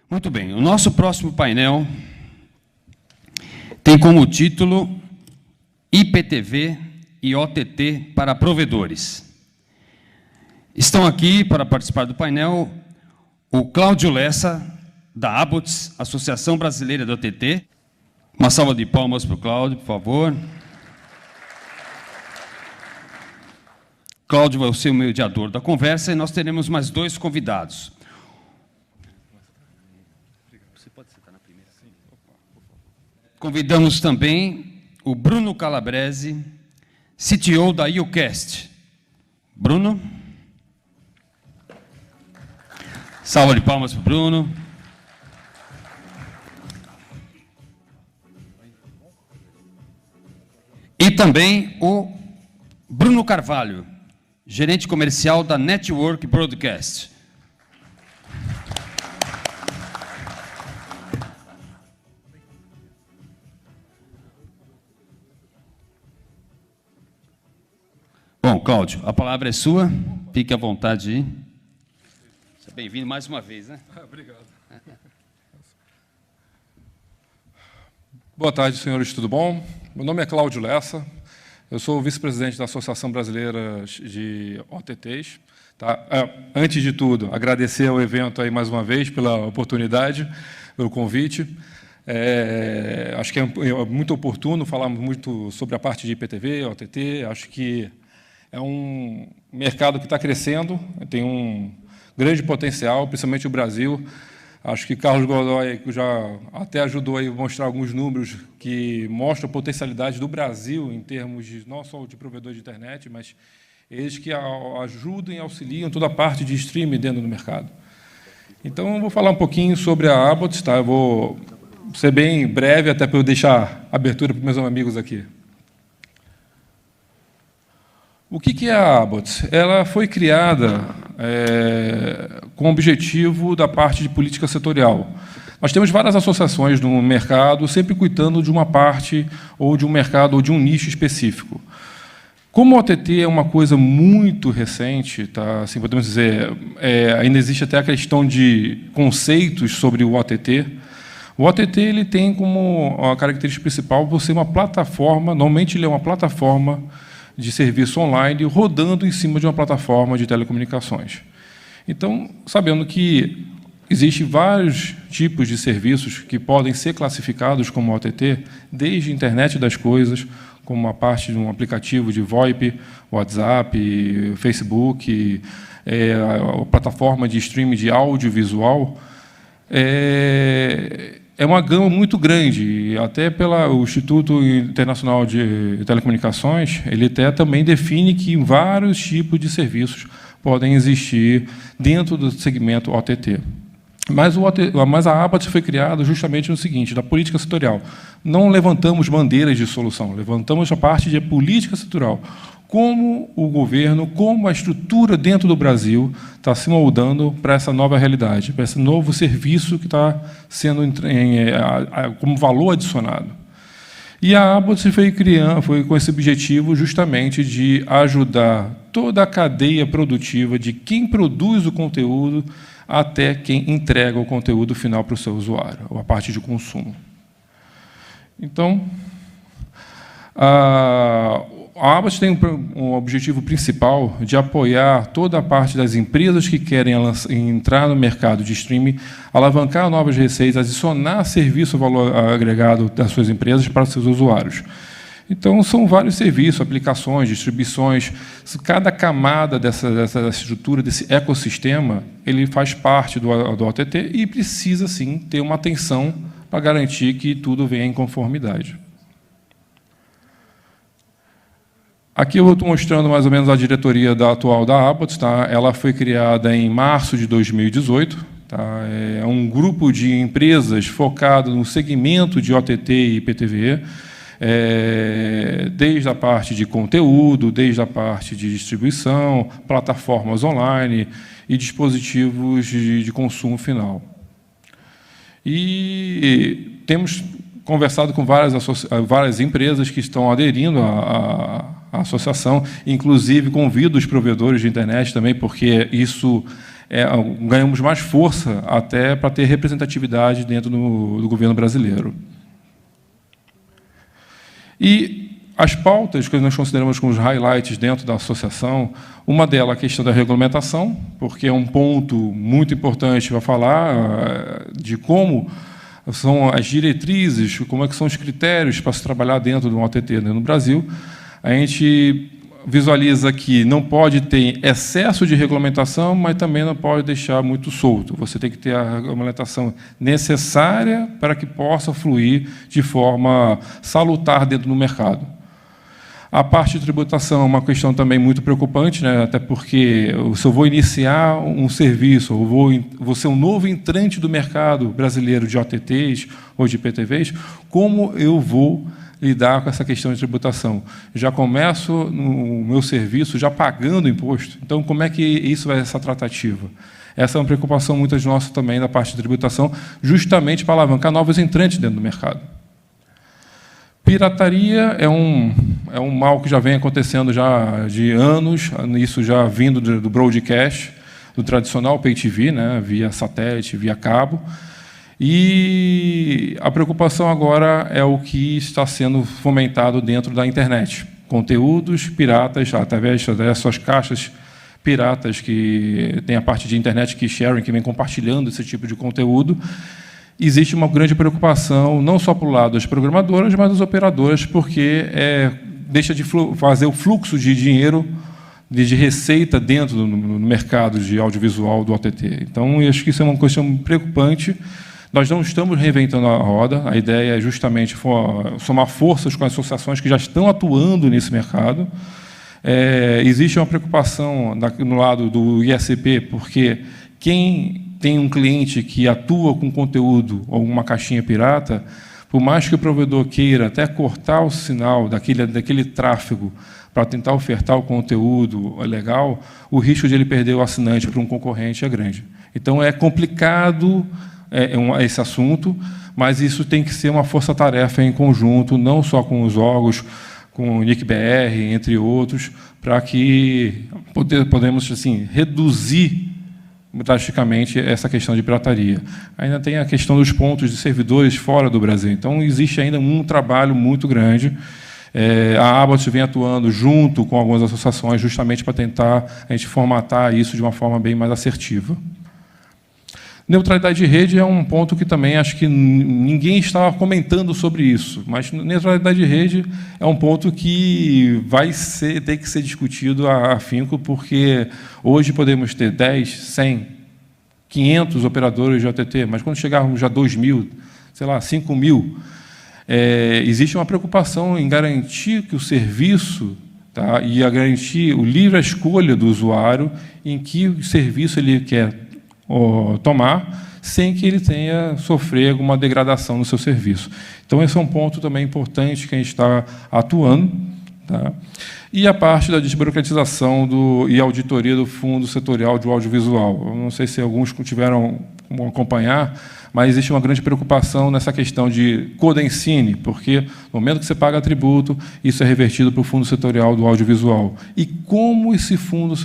Muito bem, o nosso próximo painel tem como título IPTV e OTT para provedores. Estão aqui para participar do painel o Cláudio Lessa, da ABOTS, Associação Brasileira do OTT. Uma salva de palmas para o Cláudio, por favor. Cláudio vai ser o mediador da conversa e nós teremos mais dois convidados. Convidamos também o Bruno Calabrese, CTO da UCast. Bruno. Salva de palmas para o Bruno. E também o Bruno Carvalho, gerente comercial da Network Broadcast. Bom, Cláudio, a palavra é sua. Fique à vontade aí. Seja bem-vindo mais uma vez, né? Obrigado. Boa tarde, senhores, tudo bom? Meu nome é Cláudio Lessa, eu sou o vice-presidente da Associação Brasileira de OTTs. Tá? Antes de tudo, agradecer ao evento aí mais uma vez pela oportunidade, pelo convite. Acho que é muito oportuno falar muito sobre a parte de IPTV, OTT. Acho que é um mercado que está crescendo, tem um grande potencial, principalmente o Brasil. Acho que Carlos Godoy já até ajudou a mostrar alguns números que mostram a potencialidade do Brasil em termos de, não só de provedor de internet, mas eles que ajudam e auxiliam toda a parte de streaming dentro do mercado. Então, eu vou falar um pouquinho sobre a ABOTS, tá? Eu vou ser bem breve, até para eu deixar abertura para os meus amigos aqui. O que é a ABOTS? Ela foi criada com o objetivo da parte de política setorial. Nós temos várias associações no mercado, sempre cuidando de uma parte, ou de um mercado, ou de um nicho específico. Como o OTT é uma coisa muito recente, tá? Assim, podemos dizer, ainda existe até a questão de conceitos sobre o OTT. O OTT ele tem como a característica principal por ser uma plataforma, normalmente ele é uma plataforma de serviço online rodando em cima de uma plataforma de telecomunicações. Então, sabendo que existem vários tipos de serviços que podem ser classificados como OTT, desde a internet das coisas, como uma parte de um aplicativo de VoIP, WhatsApp, Facebook, a plataforma de streaming de audiovisual, é uma gama muito grande, até pelo Instituto Internacional de Telecomunicações, ele até também define que vários tipos de serviços podem existir dentro do segmento OTT. Mas a ABOTS foi criada justamente no seguinte, da política setorial. Não levantamos bandeiras de solução, levantamos a parte de política setorial. Como o governo, como a estrutura dentro do Brasil está se moldando para essa nova realidade, para esse novo serviço que está sendo como valor adicionado. E a ABOTS foi com esse objetivo justamente de ajudar toda a cadeia produtiva de quem produz o conteúdo até quem entrega o conteúdo final para o seu usuário, a parte de consumo. Então, a ABOTS tem um objetivo principal de apoiar toda a parte das empresas que querem entrar no mercado de streaming, alavancar novas receitas, adicionar serviço valor agregado das suas empresas para os seus usuários. Então, são vários serviços, aplicações, distribuições. Cada camada dessa estrutura, desse ecossistema, ele faz parte do OTT e precisa, sim, ter uma atenção para garantir que tudo venha em conformidade. Aqui eu estou mostrando mais ou menos a diretoria atual da ABOTS. Tá? Ela foi criada em março de 2018. Tá? É um grupo de empresas focado no segmento de OTT e IPTV, desde a parte de conteúdo, desde a parte de distribuição, plataformas online e dispositivos de consumo final. E temos conversado com várias empresas que estão aderindo à associação, inclusive convido os provedores de internet também, porque isso ganhamos mais força até para ter representatividade dentro do governo brasileiro. E as pautas que nós consideramos como os highlights dentro da associação, uma delas é a questão da regulamentação, porque é um ponto muito importante para falar de como são as diretrizes, como é que são os critérios para se trabalhar dentro de um OTT no Brasil. A gente visualiza que não pode ter excesso de regulamentação, mas também não pode deixar muito solto. Você tem que ter a regulamentação necessária para que possa fluir de forma salutar dentro do mercado. A parte de tributação é uma questão também muito preocupante, né? Até porque se eu vou iniciar um serviço, ou vou ser um novo entrante do mercado brasileiro de OTTs ou de IPTVs, como eu vou lidar com essa questão de tributação? Já começo no meu serviço já pagando imposto. Então, como é que isso vai ser essa tratativa? Essa é uma preocupação muitas nossas também da parte de tributação, justamente para alavancar novos entrantes dentro do mercado. Pirataria é um mal que já vem acontecendo já de anos, isso já vindo do broadcast, do tradicional pay TV, né, via satélite, via cabo. E a preocupação agora é o que está sendo fomentado dentro da internet. Conteúdos piratas, através dessas caixas piratas que tem a parte de internet que sharing, que vem compartilhando esse tipo de conteúdo. Existe uma grande preocupação, não só para o lado das programadoras, mas das operadoras, porque deixa de fazer o fluxo de dinheiro, de receita dentro do mercado de audiovisual do OTT. Então, eu acho que isso é uma questão preocupante. Nós não estamos reinventando a roda, a ideia é justamente somar forças com as associações que já estão atuando nesse mercado. Existe uma preocupação no lado do ISP, porque quem tem um cliente que atua com conteúdo ou uma caixinha pirata, por mais que o provedor queira até cortar o sinal daquele tráfego para tentar ofertar o conteúdo legal, o risco de ele perder o assinante para um concorrente é grande. Então, é complicado esse assunto, mas isso tem que ser uma força-tarefa em conjunto, não só com os órgãos, com o NIC-BR, entre outros, para que podemos assim, reduzir drasticamente essa questão de pirataria. Ainda tem a questão dos pontos de servidores fora do Brasil. Então, existe ainda um trabalho muito grande. A Abbott vem atuando junto com algumas associações justamente para tentar a gente formatar isso de uma forma bem mais assertiva. Neutralidade de rede é um ponto que também acho que ninguém estava comentando sobre isso, mas neutralidade de rede é um ponto que vai ter que ser discutido a afinco, porque hoje podemos ter 10, 100, 500 operadores de OTT, mas quando chegarmos a 2.000, sei lá, 5.000, existe uma preocupação em garantir que o serviço, tá, e a garantir o livre escolha do usuário em que serviço ele quer tomar, sem que ele tenha sofrer alguma degradação no seu serviço. Então, esse é um ponto também importante que a gente está atuando. Tá? E a parte da desburocratização e auditoria do Fundo Setorial de Audiovisual. Eu não sei se alguns tiveram como acompanhar, mas existe uma grande preocupação nessa questão de Codencine, porque no momento que você paga tributo, isso é revertido para o Fundo Setorial do Audiovisual. E como esse Fundo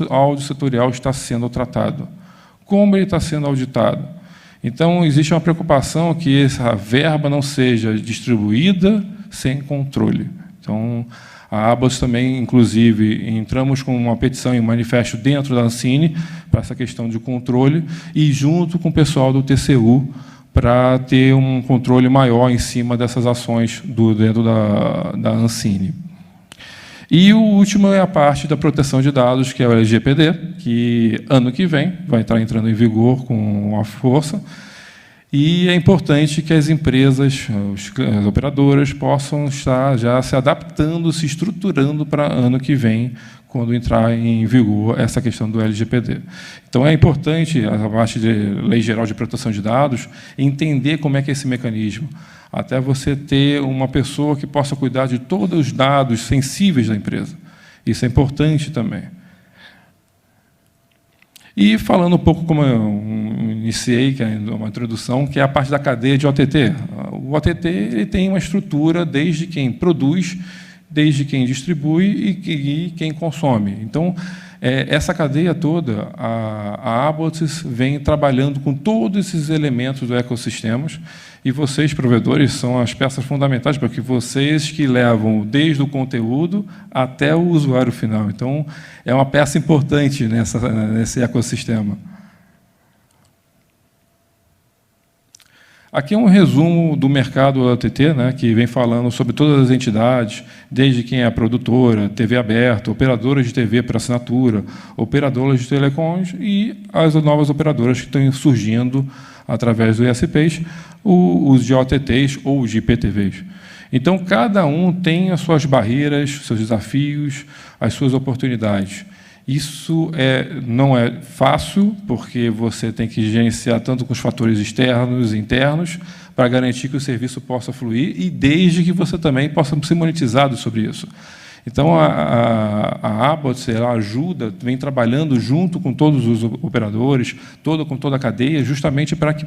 Setorial está sendo tratado? Como ele está sendo auditado? Então, existe uma preocupação que essa verba não seja distribuída sem controle. Então, a Abbott também, inclusive, entramos com uma petição e um manifesto dentro da Ancine para essa questão de controle e junto com o pessoal do TCU para ter um controle maior em cima dessas ações dentro da Ancine. E o último é a parte da proteção de dados, que é o LGPD, que ano que vem vai estar entrando em vigor com a força, e é importante que as empresas, as operadoras, possam estar já se adaptando, se estruturando para ano que vem, quando entrar em vigor essa questão do LGPD. Então, é importante, a parte de Lei Geral de Proteção de Dados, entender como é que é esse mecanismo, até você ter uma pessoa que possa cuidar de todos os dados sensíveis da empresa. Isso é importante também. E falando um pouco, como eu iniciei, que é uma introdução, que é a parte da cadeia de OTT. O OTT ele tem uma estrutura desde quem produz, desde quem distribui e quem consome. Então, Essa cadeia toda, a Abots vem trabalhando com todos esses elementos do ecossistema, e vocês, provedores, são as peças fundamentais, porque vocês que levam desde o conteúdo até o usuário final. Então, é uma peça importante nesse ecossistema. Aqui é um resumo do mercado OTT, né, que vem falando sobre todas as entidades, desde quem é a produtora, TV aberta, operadoras de TV por assinatura, operadoras de telecoms e as novas operadoras que estão surgindo através do ISPs, os de OTTs ou os de IPTVs. Então, cada um tem as suas barreiras, seus desafios, as suas oportunidades. Isso não é fácil, porque você tem que gerenciar tanto com os fatores externos e internos, para garantir que o serviço possa fluir, e desde que você também possa ser monetizado sobre isso. Então, a Abots, ela ajuda, vem trabalhando junto com todos os operadores, com toda a cadeia, justamente para que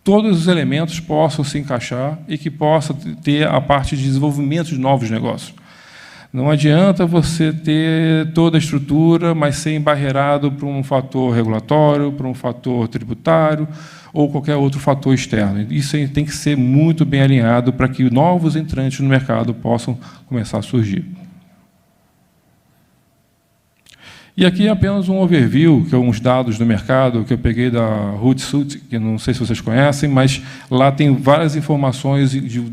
todos os elementos possam se encaixar e que possa ter a parte de desenvolvimento de novos negócios. Não adianta você ter toda a estrutura, mas ser embarreirado por um fator regulatório, por um fator tributário ou qualquer outro fator externo. Isso tem que ser muito bem alinhado para que novos entrantes no mercado possam começar a surgir. E aqui é apenas um overview, que é uns dados do mercado que eu peguei da Hootsuite, que não sei se vocês conhecem, mas lá tem várias informações de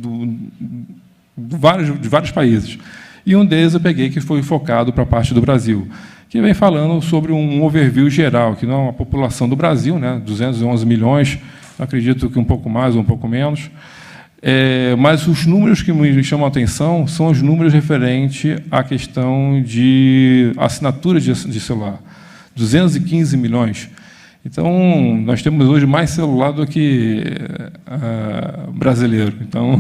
vários países. E um deles eu peguei que foi focado para a parte do Brasil, que vem falando sobre um overview geral, que não é a população do Brasil, né, 211 milhões, acredito que um pouco mais ou um pouco menos, mas os números que me chamam a atenção são os números referentes à questão de assinatura de celular, 215 milhões. Então, nós temos hoje mais celular do que brasileiro. Então,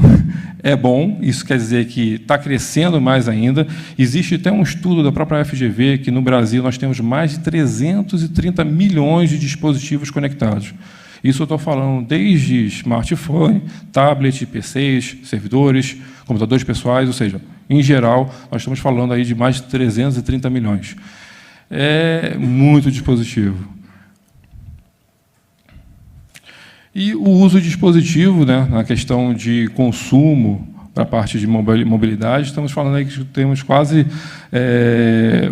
é bom, isso quer dizer que está crescendo mais ainda. Existe até um estudo da própria FGV que, no Brasil, nós temos mais de 330 milhões de dispositivos conectados. Isso eu estou falando desde smartphone, tablet, PCs, servidores, computadores pessoais, ou seja, em geral, nós estamos falando aí de mais de 330 milhões. É muito dispositivo. E o uso de dispositivo, né, na questão de consumo, para a parte de mobilidade, estamos falando aí que temos quase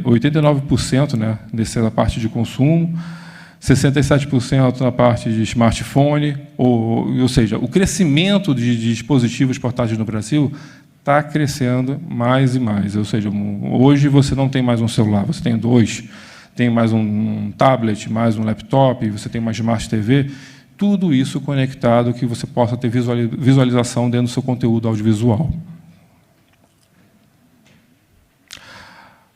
89%, né, dessa parte de consumo, 67% na parte de smartphone, ou seja, o crescimento de dispositivos portáteis no Brasil está crescendo mais e mais. Ou seja, hoje você não tem mais um celular, você tem dois, tem mais um tablet, mais um laptop, você tem uma Smart TV, tudo isso conectado que você possa ter visualização dentro do seu conteúdo audiovisual.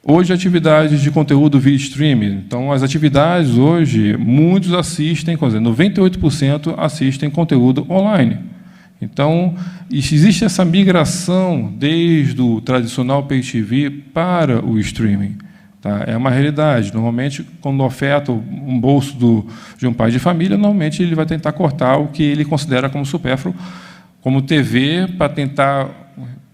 Hoje, atividades de conteúdo via streaming. Então, as atividades hoje, muitos assistem, 98% assistem conteúdo online. Então, existe essa migração desde o tradicional Pay TV para o streaming. Tá? É uma realidade. Normalmente, quando oferta um bolso de um pai de família, normalmente ele vai tentar cortar o que ele considera como supérfluo, como TV, para tentar,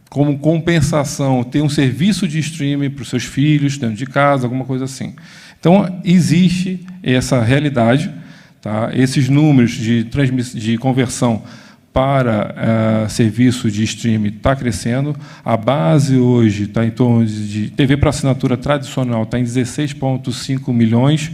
como compensação, ter um serviço de streaming para os seus filhos, dentro de casa, alguma coisa assim. Então, existe essa realidade. Tá? Esses números de conversão para serviço de streaming está crescendo. A base hoje está em torno de TV para assinatura tradicional, está em 16,5 milhões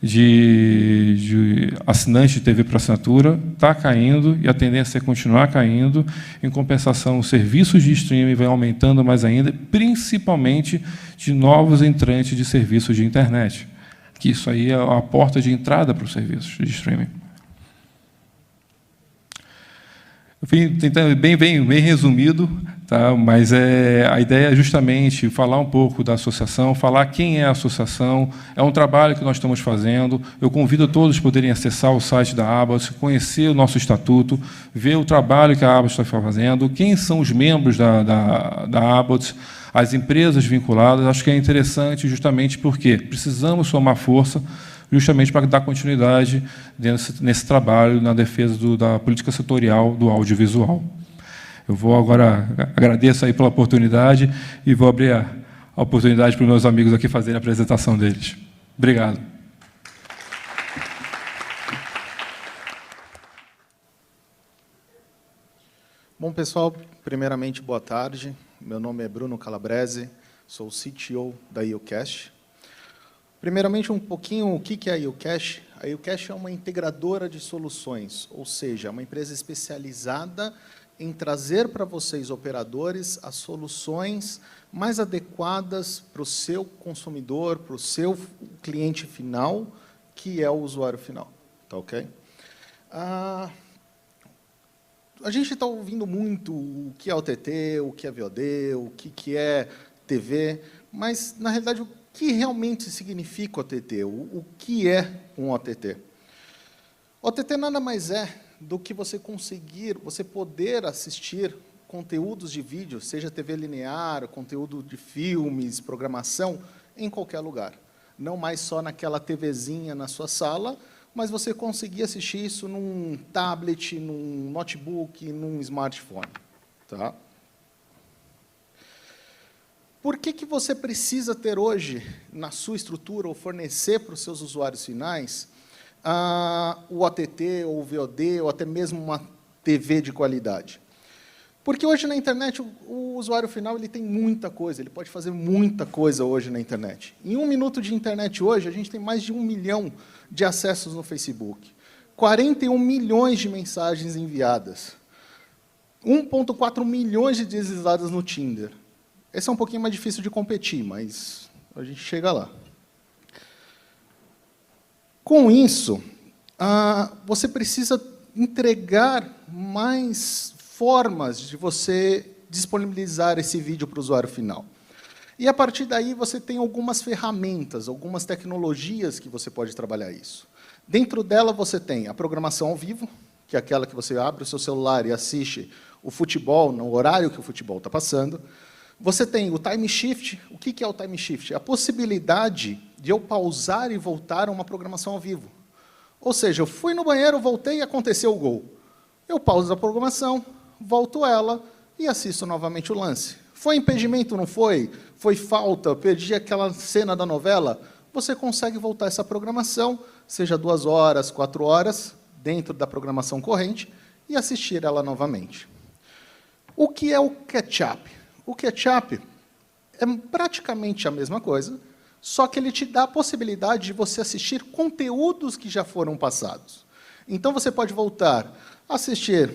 de assinantes de TV para assinatura, está caindo e a tendência é continuar caindo. Em compensação, os serviços de streaming vão aumentando mais ainda, principalmente de novos entrantes de serviços de internet, que isso aí é a porta de entrada para os serviços de streaming. Tentar bem resumido, tá? Mas a ideia é justamente falar um pouco da associação, falar quem é a associação. É um trabalho que nós estamos fazendo. Eu convido a todos a poderem acessar o site da Abots, conhecer o nosso estatuto, ver o trabalho que a Abots está fazendo, quem são os membros da Abots, as empresas vinculadas. Acho que é interessante justamente porque precisamos somar força justamente para dar continuidade nesse trabalho na defesa da política setorial do audiovisual. Eu vou agora, agradeço aí pela oportunidade e vou abrir a oportunidade para os meus amigos aqui fazerem a apresentação deles. Obrigado. Bom, pessoal, primeiramente, boa tarde. Meu nome é Bruno Calabrese, sou o CTO da IOCash. Primeiramente, um pouquinho o que é a IOCash. A IOCash é uma integradora de soluções, ou seja, é uma empresa especializada em trazer para vocês, operadores, as soluções mais adequadas para o seu consumidor, para o seu cliente final, que é o usuário final. Tá ok? A gente está ouvindo muito o que é OTT, o que é VOD, o que é TV, mas, na realidade, o que realmente significa OTT? O que é um OTT? OTT nada mais é do que você poder assistir conteúdos de vídeo, seja TV linear, conteúdo de filmes, programação, em qualquer lugar. Não mais só naquela TVzinha na sua sala, mas você conseguir assistir isso num tablet, num notebook, num smartphone. Tá? Por que você precisa ter hoje, na sua estrutura, ou fornecer para os seus usuários finais, o OTT, ou o VOD, ou até mesmo uma TV de qualidade? Porque hoje na internet, o usuário final ele tem muita coisa, ele pode fazer muita coisa hoje na internet. Em 1 minuto de internet hoje, a gente tem mais de 1 milhão de acessos no Facebook, 41 milhões de mensagens enviadas, 1,4 milhões de deslizadas no Tinder. Esse é um pouquinho mais difícil de competir, mas a gente chega lá. Com isso, você precisa entregar mais formas de você disponibilizar esse vídeo para o usuário final. E, a partir daí, você tem algumas ferramentas, algumas tecnologias que você pode trabalhar isso. Dentro dela, você tem a programação ao vivo, que é aquela que você abre o seu celular e assiste o futebol no horário que o futebol está passando. Você tem o time shift. O que é o time shift? É a possibilidade de eu pausar e voltar a uma programação ao vivo. Ou seja, eu fui no banheiro, voltei e aconteceu o gol. Eu pauso a programação, volto ela e assisto novamente o lance. Foi impedimento, não foi? Foi falta, perdi aquela cena da novela? Você consegue voltar essa programação, seja 2 horas, 4 horas, dentro da programação corrente, e assistir ela novamente. O que é o catch-up? O catch-up é praticamente a mesma coisa, só que ele te dá a possibilidade de você assistir conteúdos que já foram passados. Então, você pode voltar a assistir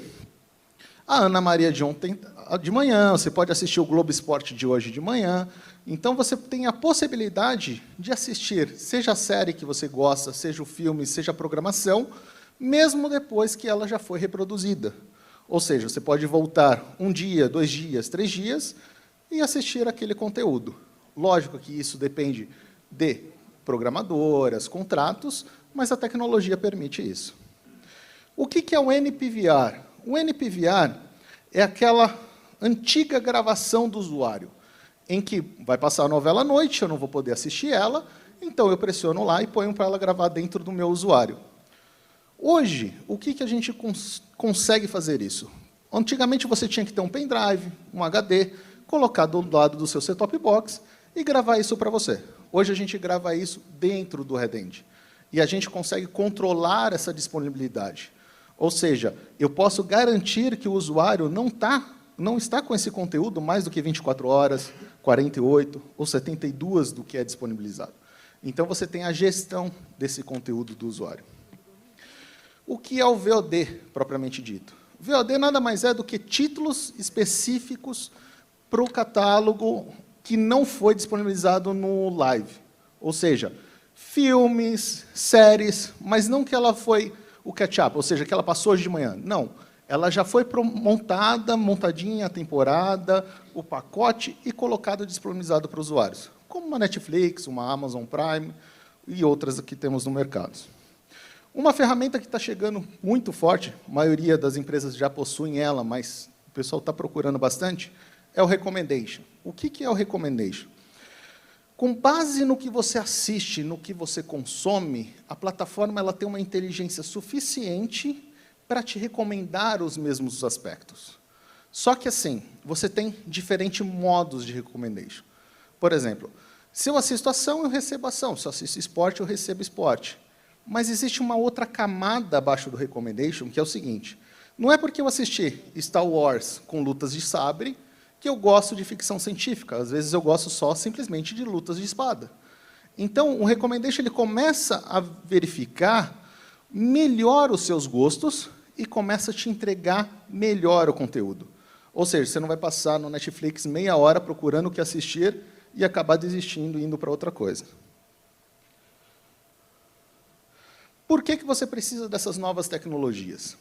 a Ana Maria de ontem de manhã, você pode assistir o Globo Esporte de hoje de manhã. Então, você tem a possibilidade de assistir, seja a série que você gosta, seja o filme, seja a programação, mesmo depois que ela já foi reproduzida. Ou seja, você pode voltar 1 dia, 2 dias, 3 dias e assistir aquele conteúdo. Lógico que isso depende de programadoras, contratos, mas a tecnologia permite isso. O que é o NPVR? O NPVR é aquela antiga gravação do usuário, em que vai passar a novela à noite, eu não vou poder assistir ela, então eu pressiono lá e ponho para ela gravar dentro do meu usuário. Hoje, o que a gente consegue fazer isso? Antigamente, você tinha que ter um pendrive, um HD, colocar do lado do seu set-top box e gravar isso para você. Hoje, a gente grava isso dentro do Redend. E a gente consegue controlar essa disponibilidade. Ou seja, eu posso garantir que o usuário não está com esse conteúdo mais do que 24 horas, 48 ou 72 do que é disponibilizado. Então, você tem a gestão desse conteúdo do usuário. O que é o VOD, propriamente dito? VOD nada mais é do que títulos específicos para o catálogo que não foi disponibilizado no live. Ou seja, filmes, séries, mas não que ela foi o catch-up, ou seja, que ela passou hoje de manhã. Não, ela já foi montadinha a temporada, o pacote e colocado disponibilizado para os usuários, como uma Netflix, uma Amazon Prime e outras que temos no mercado. Uma ferramenta que está chegando muito forte, a maioria das empresas já possuem ela, mas o pessoal está procurando bastante, é o Recommendation. O que é o Recommendation? Com base no que você assiste, no que você consome, a plataforma ela tem uma inteligência suficiente para te recomendar os mesmos aspectos. Só que, assim, você tem diferentes modos de recommendation. Por exemplo, se eu assisto ação, eu recebo ação. Se eu assisto esporte, eu recebo esporte. Mas existe uma outra camada abaixo do recommendation, que é o seguinte: não é porque eu assisti Star Wars com lutas de sabre que eu gosto de ficção científica. Às vezes eu gosto só simplesmente de lutas de espada. Então, o recommendation ele começa a verificar melhor os seus gostos e começa a te entregar melhor o conteúdo. Ou seja, você não vai passar no Netflix meia hora procurando o que assistir e acabar desistindo e indo para outra coisa. Por que você precisa dessas novas tecnologias?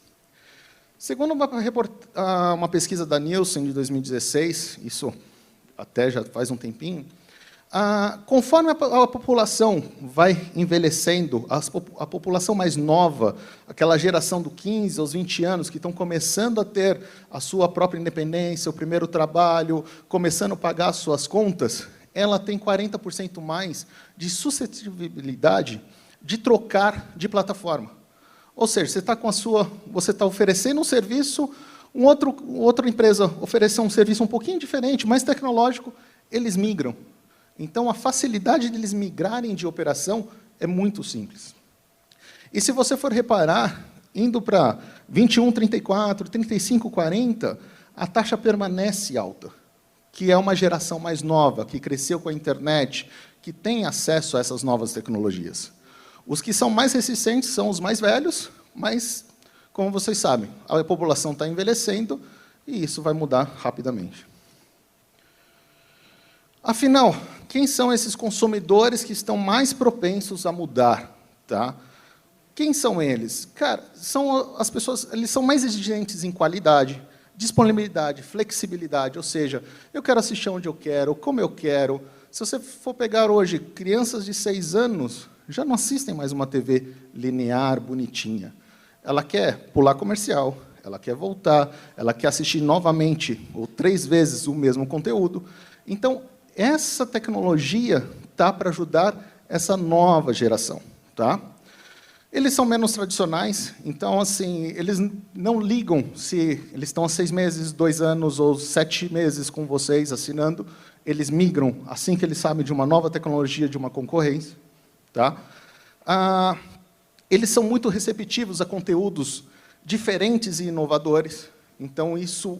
Segundo uma pesquisa da Nielsen de 2016, isso até já faz um tempinho, conforme a população vai envelhecendo, a população mais nova, aquela geração do 15 aos 20 anos, que estão começando a ter a sua própria independência, o primeiro trabalho, começando a pagar as suas contas, ela tem 40% mais de suscetibilidade de trocar de plataforma. Ou seja, você está oferecendo um serviço, outra empresa ofereceu um serviço um pouquinho diferente, mais tecnológico, eles migram. Então, a facilidade de eles migrarem de operação é muito simples. E se você for reparar, indo para 21, 34, 35, 40, a taxa permanece alta, que é uma geração mais nova, que cresceu com a internet, que tem acesso a essas novas tecnologias. Os que são mais resistentes são os mais velhos, mas, como vocês sabem, a população está envelhecendo e isso vai mudar rapidamente. Afinal, quem são esses consumidores que estão mais propensos a mudar? Tá? Quem são eles? Cara, as pessoas, eles são mais exigentes em qualidade, disponibilidade, flexibilidade, ou seja, eu quero assistir onde eu quero, como eu quero. Se você for pegar hoje crianças de 6 anos, já não assistem mais uma TV linear, bonitinha. Ela quer pular comercial, ela quer voltar, ela quer assistir novamente ou 3 vezes o mesmo conteúdo. Então, essa tecnologia está para ajudar essa nova geração. Tá? Eles são menos tradicionais, então, assim, eles não ligam se eles estão há 6 meses, 2 anos ou 7 meses com vocês assinando. Eles migram assim que eles sabem de uma nova tecnologia, de uma concorrência. Tá? Eles são muito receptivos a conteúdos diferentes e inovadores. Então, isso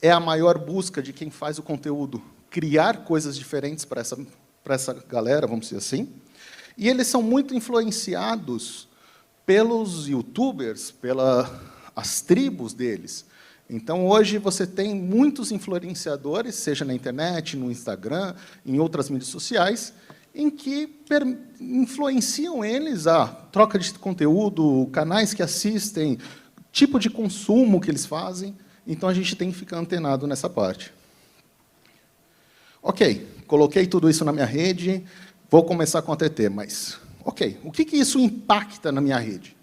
é a maior busca de quem faz o conteúdo, criar coisas diferentes para essa galera, vamos dizer assim. E eles são muito influenciados pelos youtubers, pelas tribos deles. Então, hoje, você tem muitos influenciadores, seja na internet, no Instagram, em outras mídias sociais, em que influenciam eles a troca de conteúdo, canais que assistem, tipo de consumo que eles fazem. Então, a gente tem que ficar antenado nessa parte. Ok, coloquei tudo isso na minha rede, vou começar com a TT, mas, ok, o que isso impacta na minha rede?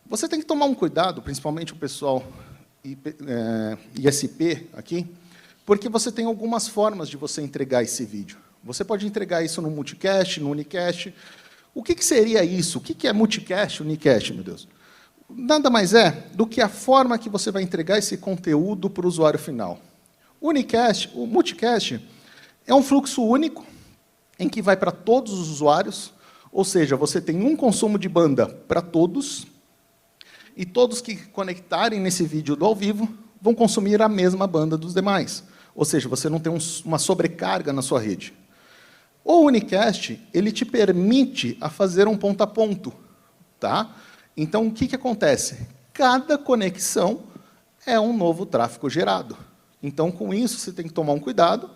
Você tem que tomar um cuidado, principalmente o pessoal ISP aqui, porque você tem algumas formas de você entregar esse vídeo. Você pode entregar isso no multicast, no unicast. O que seria isso? O que é multicast, unicast, meu Deus? Nada mais é do que a forma que você vai entregar esse conteúdo para o usuário final. O multicast é um fluxo único em que vai para todos os usuários, ou seja, você tem um consumo de banda para todos, e todos que conectarem nesse vídeo do ao vivo vão consumir a mesma banda dos demais. Ou seja, você não tem uma sobrecarga na sua rede. O unicast, ele te permite a fazer um ponto a ponto. Tá? Então, o que acontece? Cada conexão é um novo tráfego gerado. Então, com isso, você tem que tomar um cuidado,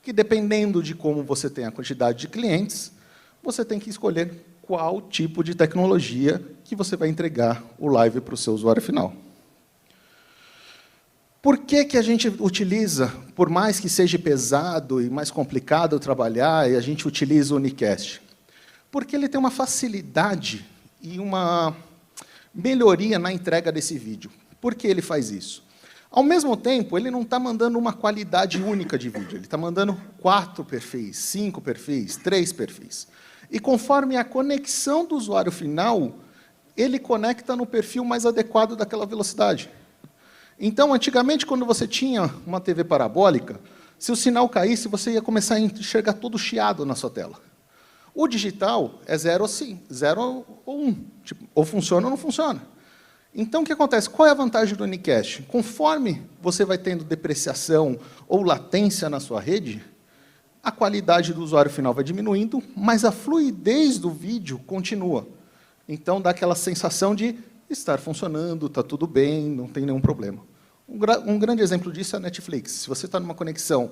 que dependendo de como você tem a quantidade de clientes, você tem que escolher qual tipo de tecnologia que você vai entregar o live para o seu usuário final. Por que a gente utiliza, por mais que seja pesado e mais complicado trabalhar, e a gente utiliza o unicast? Porque ele tem uma facilidade e uma melhoria na entrega desse vídeo. Por que ele faz isso? Ao mesmo tempo, ele não está mandando uma qualidade única de vídeo, ele está mandando 4 perfis, 5 perfis, 3 perfis. E conforme a conexão do usuário final, ele conecta no perfil mais adequado daquela velocidade. Então, antigamente, quando você tinha uma TV parabólica, você tinha 2 perfis, 3 perfis. E conforme a conexão do usuário final, ele conecta no perfil mais adequado daquela velocidade. Então, antigamente, quando você tinha uma TV parabólica, você tinha 2 perfis, 3 perfis. E conforme a conexão do usuário final, ele conecta no perfil mais adequado daquela velocidade. Então, antigamente, quando você tinha uma TV parabólica, Se o sinal caísse, você ia começar a enxergar todo chiado na sua tela. O digital é 0 ou 1. Tipo, ou funciona ou não funciona. Então, o que acontece? Qual é a vantagem do unicast? Conforme você vai tendo depreciação ou latência na sua rede, a qualidade do usuário final vai diminuindo, mas a fluidez do vídeo continua. Então, dá aquela sensação de estar funcionando, está tudo bem, não tem nenhum problema. Um grande exemplo disso é a Netflix. Se você está numa conexão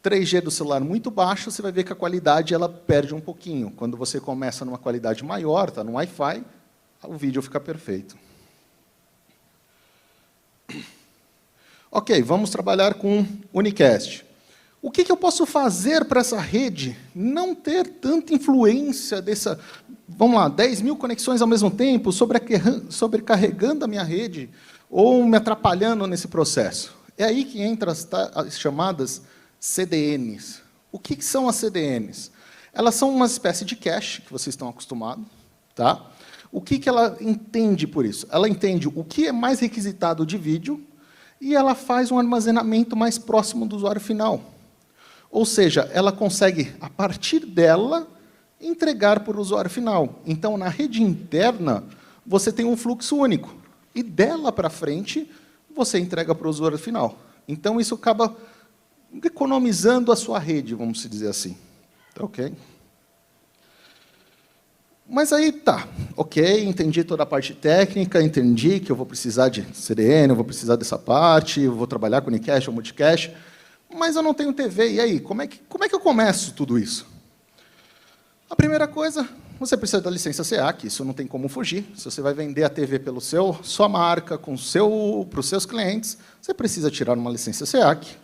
3G do celular muito baixa, você vai ver que a qualidade ela perde um pouquinho. Quando você começa numa qualidade maior, está no Wi-Fi, o vídeo fica perfeito. Ok, vamos trabalhar com unicast. O que eu posso fazer para essa rede não ter tanta influência dessa... Vamos lá, 10 mil conexões ao mesmo tempo, sobrecarregando a minha rede ou me atrapalhando nesse processo? É aí que entram as chamadas CDNs. O que são as CDNs? Elas são uma espécie de cache, que vocês estão acostumados. Tá? O que ela entende por isso? Ela entende o que é mais requisitado de vídeo e ela faz um armazenamento mais próximo do usuário final. Ou seja, ela consegue, a partir dela, entregar para o usuário final. Então, na rede interna, você tem um fluxo único. E dela para frente, você entrega para o usuário final. Então, isso acaba economizando a sua rede, vamos dizer assim. Tá ok? Mas aí, tá. Ok, entendi toda a parte técnica, entendi que eu vou precisar de CDN, eu vou precisar dessa parte, eu vou trabalhar com unicast ou multicast, mas eu não tenho TV, e aí? Como é que eu começo tudo isso? A primeira coisa, você precisa da licença SEAC, isso não tem como fugir. Se você vai vender a TV pela sua marca, para os seus clientes, você precisa tirar uma licença SEAC.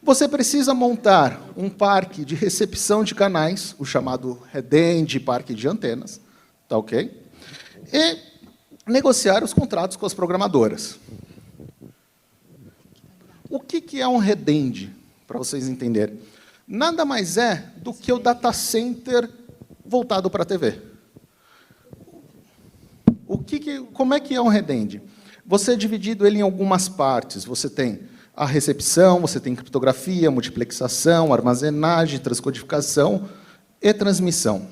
Você precisa montar um parque de recepção de canais, o chamado Redend, parque de antenas, tá ok? E negociar os contratos com as programadoras. O que é um Redend, para vocês entenderem? Nada mais é do que o data center voltado para a TV. Como é que é um Redend? Você é dividido ele em algumas partes. Você tem a recepção, você tem criptografia, multiplexação, armazenagem, transcodificação e transmissão.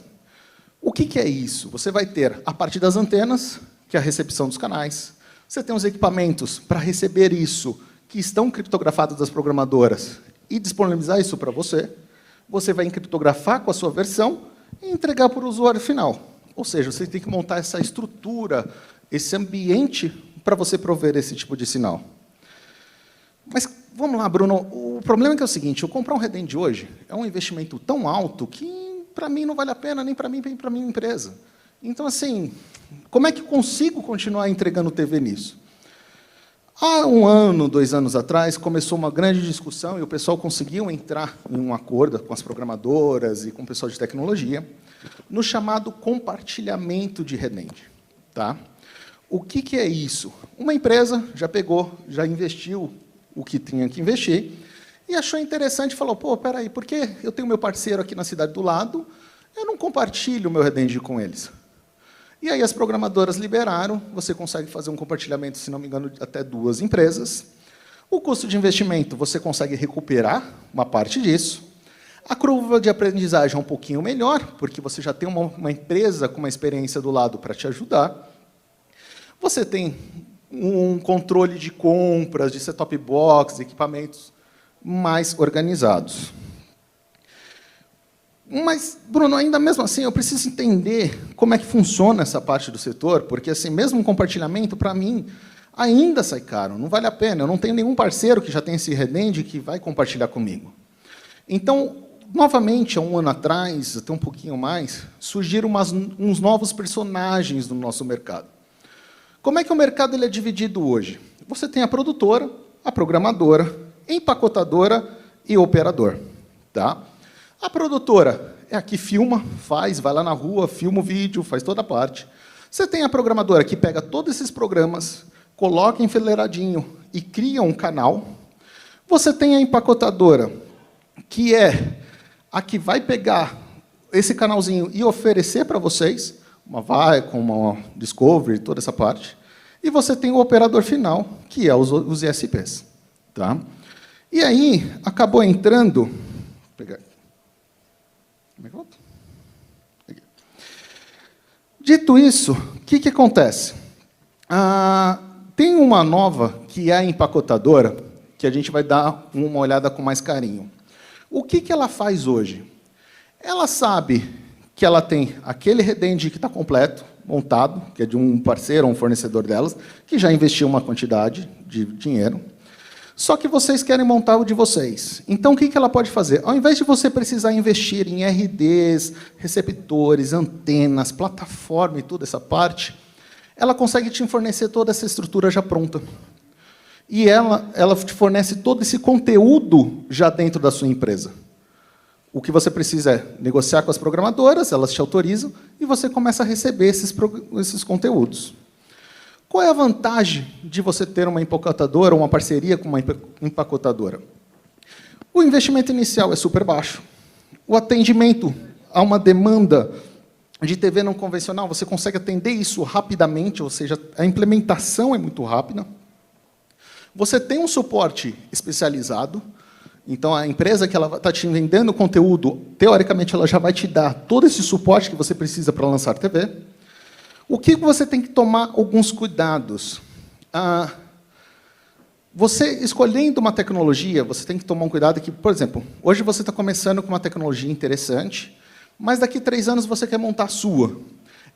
O que é isso? Você vai ter a parte das antenas, que é a recepção dos canais. Você tem os equipamentos para receber isso, que estão criptografados das programadoras, e disponibilizar isso para você. Você vai encriptografar com a sua versão e entregar para o usuário final. Ou seja, você tem que montar essa estrutura, esse ambiente, para você prover esse tipo de sinal. Mas, vamos lá, Bruno, o problema é o seguinte, eu comprar um Redend hoje é um investimento tão alto que, para mim, não vale a pena, nem para mim, nem para a minha empresa. Então, assim, como é que eu consigo continuar entregando TV nisso? Há 1 ano, 2 anos atrás, começou uma grande discussão e o pessoal conseguiu entrar em um acordo com as programadoras e com o pessoal de tecnologia no chamado compartilhamento de Redend. Tá? O que é isso? Uma empresa já pegou, já investiu o que tinha que investir e achou interessante e falou, pô, peraí, por que eu tenho meu parceiro aqui na cidade do lado, eu não compartilho o meu Redend com eles? E aí as programadoras liberaram, você consegue fazer um compartilhamento, se não me engano, até 2 empresas. O custo de investimento, você consegue recuperar uma parte disso. A curva de aprendizagem é um pouquinho melhor, porque você já tem uma empresa com uma experiência do lado para te ajudar. Você tem um controle de compras, de set-top box, equipamentos mais organizados. Mas, Bruno, ainda mesmo assim, eu preciso entender como é que funciona essa parte do setor, porque, assim, mesmo um compartilhamento, para mim, ainda sai caro, não vale a pena. Eu não tenho nenhum parceiro que já tem esse Redend que vai compartilhar comigo. Então, novamente, há 1 ano atrás, até um pouquinho mais, surgiram uns novos personagens no nosso mercado. Como é que o mercado ele é dividido hoje? Você tem a produtora, a programadora, empacotadora e operador. Tá? A produtora é a que filma, vai lá na rua, filma o vídeo, faz toda a parte. Você tem a programadora que pega todos esses programas, coloca enfileiradinho e cria um canal. Você tem a empacotadora, que é a que vai pegar esse canalzinho e oferecer para vocês, uma Viacom, uma Discovery, toda essa parte. E você tem o operador final, que é os ISPs. Tá? E aí, acabou entrando... Vou pegar aqui. Como é que volta? Aqui. Dito isso, o que acontece? Tem uma nova, que é a empacotadora, que a gente vai dar uma olhada com mais carinho. O que ela faz hoje? Ela sabe que ela tem aquele redende que está completo, montado, que é de um parceiro ou um fornecedor delas, que já investiu uma quantidade de dinheiro, só que vocês querem montar o de vocês. Então, o que ela pode fazer? Ao invés de você precisar investir em RDs, receptores, antenas, plataforma e toda essa parte, ela consegue te fornecer toda essa estrutura já pronta. E ela te fornece todo esse conteúdo já dentro da sua empresa. O que você precisa é negociar com as programadoras, elas te autorizam, e você começa a receber esses conteúdos. Qual é a vantagem de você ter uma empacotadora ou uma parceria com uma empacotadora? O investimento inicial é super baixo. O atendimento a uma demanda de TV não convencional, você consegue atender isso rapidamente, ou seja, a implementação é muito rápida. Você tem um suporte especializado, então a empresa que ela está te vendendo conteúdo, teoricamente, ela já vai te dar todo esse suporte que você precisa para lançar TV. O que você tem que tomar alguns cuidados? Você escolhendo uma tecnologia, você tem que tomar um cuidado que, por exemplo, hoje você está começando com uma tecnologia interessante, mas daqui a 3 anos você quer montar a sua.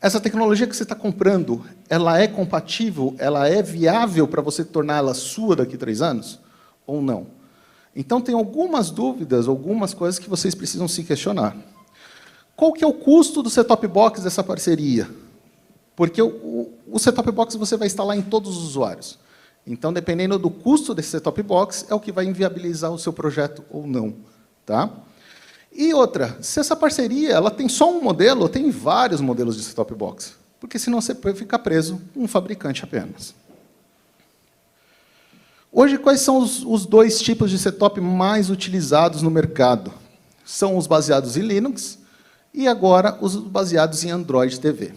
Essa tecnologia que você está comprando, ela é compatível, ela é viável para você tornar ela sua daqui a 3 anos? Ou não? Então, tem algumas dúvidas, algumas coisas que vocês precisam se questionar. Qual que é o custo do set-top box dessa parceria? Porque o set-top box você vai instalar em todos os usuários. Então, dependendo do custo desse set-top box, é o que vai inviabilizar o seu projeto ou não. Tá? E outra, se essa parceria ela tem só um modelo, ou tem vários modelos de set-top box, porque senão você fica preso a um fabricante apenas. Hoje, quais são os 2 tipos de set-top mais utilizados no mercado? São os baseados em Linux e agora os baseados em Android TV.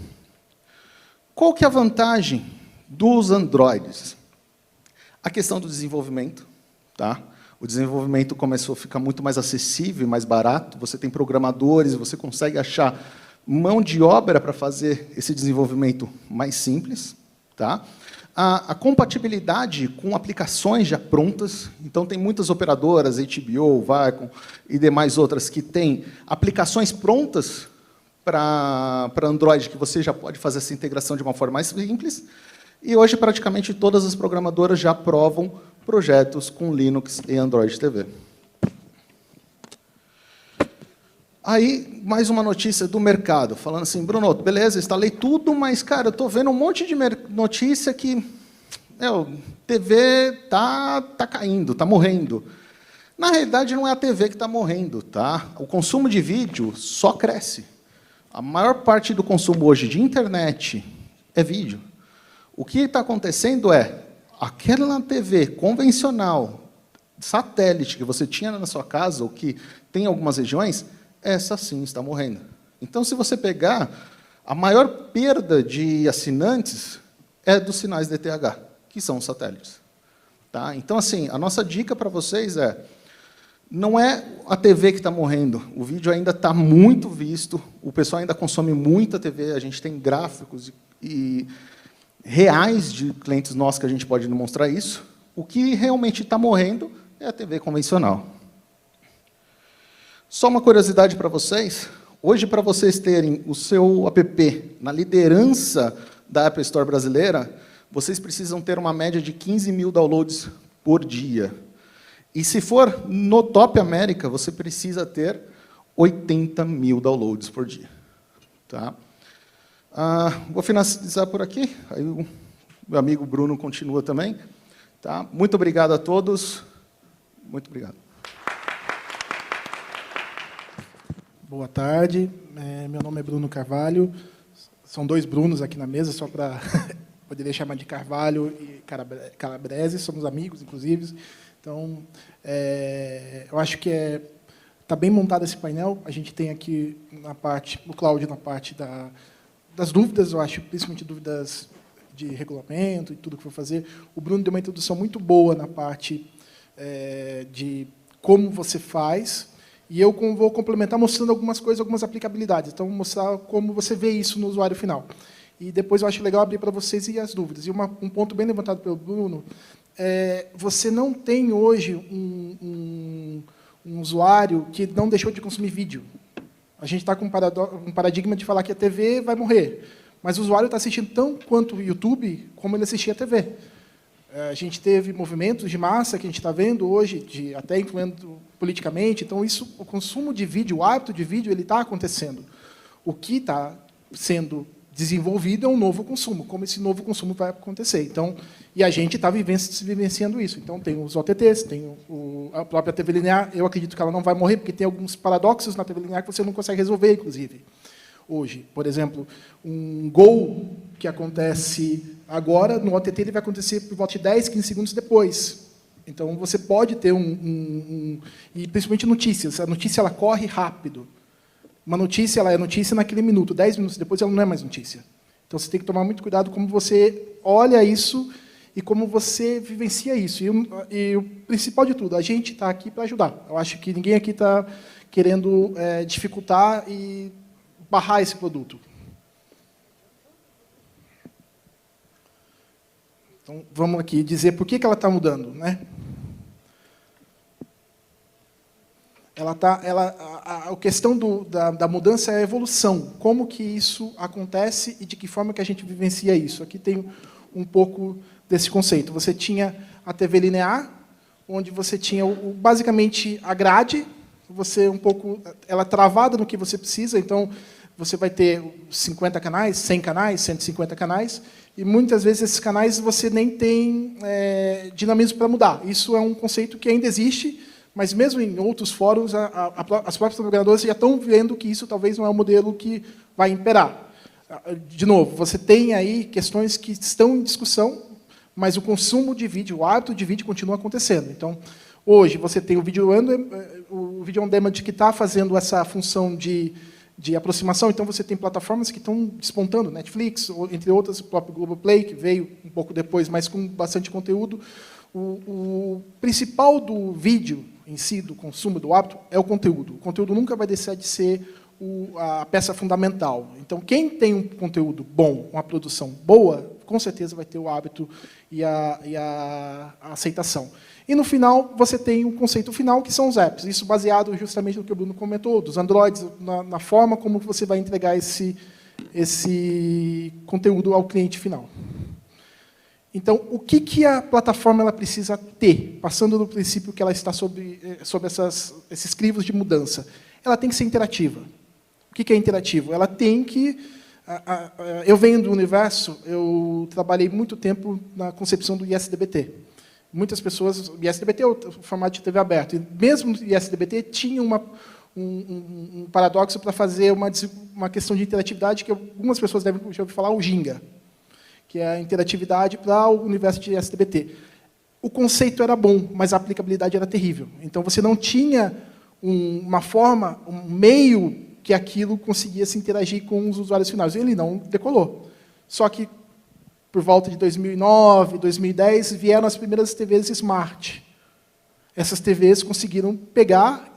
Qual que é a vantagem dos Androids? A questão do desenvolvimento. Tá? O desenvolvimento começou a ficar muito mais acessível e mais barato. Você tem programadores, você consegue achar mão de obra para fazer esse desenvolvimento mais simples. Tá? A compatibilidade com aplicações já prontas. Então, tem muitas operadoras, HBO, Viacom e demais outras, que têm aplicações prontas para Android, que você já pode fazer essa integração de uma forma mais simples. E hoje, praticamente, todas as programadoras já aprovam projetos com Linux e Android TV. Aí, mais uma notícia do mercado, falando assim, Bruno, beleza, instalei tudo, mas, cara, eu estou vendo um monte de notícia que TV tá caindo, está morrendo. Na realidade, não é a TV que está morrendo. Tá? O consumo de vídeo só cresce. A maior parte do consumo hoje de internet é vídeo. O que está acontecendo é, aquela TV convencional, satélite, que você tinha na sua casa, ou que tem em algumas regiões, essa sim está morrendo. Então, se você pegar, a maior perda de assinantes é dos sinais DTH, que são os satélites. Tá? Então, assim, a nossa dica para vocês é, não é a TV que está morrendo, o vídeo ainda está muito visto, o pessoal ainda consome muita TV, a gente tem gráficos e reais de clientes nossos que a gente pode demonstrar isso. O que realmente está morrendo é a TV convencional. Só uma curiosidade para vocês. Hoje, para vocês terem o seu app na liderança da App Store brasileira, vocês precisam ter uma média de 15 mil downloads por dia. E se for no Top América, você precisa ter 80 mil downloads por dia. Tá? Vou finalizar por aqui. Aí o meu amigo Bruno continua também. Tá? Muito obrigado a todos. Muito obrigado. Boa tarde, meu nome é Bruno Carvalho, são 2 Brunos aqui na mesa, só para poder chamar de Carvalho e Calabrese, somos amigos, inclusive. Então, eu acho que está bem montado esse painel, a gente tem aqui na parte, o Cláudio na parte das dúvidas, eu acho, principalmente dúvidas de regulamento e tudo que for fazer. O Bruno deu uma introdução muito boa na parte de como você faz, e eu vou complementar mostrando algumas coisas, algumas aplicabilidades. Então, mostrar como você vê isso no usuário final. E depois eu acho legal abrir para vocês e as dúvidas. E um ponto bem levantado pelo Bruno, você não tem hoje um usuário que não deixou de consumir vídeo. A gente está com um paradigma de falar que a TV vai morrer, mas o usuário está assistindo tanto quanto o YouTube como ele assistia a TV. A gente teve movimentos de massa que a gente está vendo hoje, até incluindo politicamente. Então, o consumo de vídeo, o hábito de vídeo, ele está acontecendo. O que está sendo desenvolvido é um novo consumo, como esse novo consumo vai acontecer. Então, e a gente está vivenciando isso. Então, tem os OTTs, tem a própria TV linear. Eu acredito que ela não vai morrer, porque tem alguns paradoxos na TV linear que você não consegue resolver, inclusive. Hoje, por exemplo, um gol que acontece agora, no OTT ele vai acontecer por volta de 10, 15 segundos depois. Então, você pode ter e principalmente notícias. A notícia ela corre rápido. Uma notícia ela é notícia naquele minuto. 10 minutos depois, ela não é mais notícia. Então, você tem que tomar muito cuidado como você olha isso e como você vivencia isso. E o principal de tudo, a gente está aqui para ajudar. Eu acho que ninguém aqui está querendo dificultar e barrar esse produto. Então, vamos aqui dizer por que ela está mudando, né? A questão da mudança é a evolução. Como que isso acontece e de que forma que a gente vivencia isso? Aqui tem um pouco desse conceito. Você tinha a TV linear, onde você tinha basicamente a grade, ela travada no que você precisa. Então, você vai ter 50 canais, 100 canais, 150 canais, e muitas vezes esses canais você nem tem dinamismo para mudar. Isso é um conceito que ainda existe, mas mesmo em outros fóruns, as próprias programadoras já estão vendo que isso talvez não é um modelo que vai imperar. De novo, você tem aí questões que estão em discussão, mas o consumo de vídeo, o hábito de vídeo continua acontecendo. Então, hoje, você tem o Video on Demand que está fazendo essa função de aproximação. Então, você tem plataformas que estão despontando, Netflix, entre outras, o próprio Globoplay, que veio um pouco depois, mas com bastante conteúdo. O principal do vídeo em si, do consumo, do hábito, é o conteúdo. O conteúdo nunca vai deixar de ser a peça fundamental. Então, quem tem um conteúdo bom, uma produção boa, com certeza vai ter o hábito e a aceitação. E, no final, você tem um conceito final, que são os apps. Isso baseado justamente no que o Bruno comentou, dos Androids, na forma como você vai entregar esse conteúdo ao cliente final. Então, o que a plataforma ela precisa ter, passando do princípio que ela está sobre esses crivos de mudança? Ela tem que ser interativa. O que é interativo? Ela tem que... Eu venho do universo, eu trabalhei muito tempo na concepção do ISDBT. Muitas pessoas... O ISDBT é o formato de TV aberto. E mesmo no ISDBT tinha um paradoxo para fazer uma questão de interatividade que algumas pessoas devem já ouvir falar, o Ginga, que é a interatividade para o universo de SDBT. O conceito era bom, mas a aplicabilidade era terrível. Então, você não tinha uma forma, um meio que aquilo conseguia se interagir com os usuários finais. Ele não decolou. Só que, por volta de 2009, 2010, vieram as primeiras TVs Smart. Essas TVs conseguiram pegar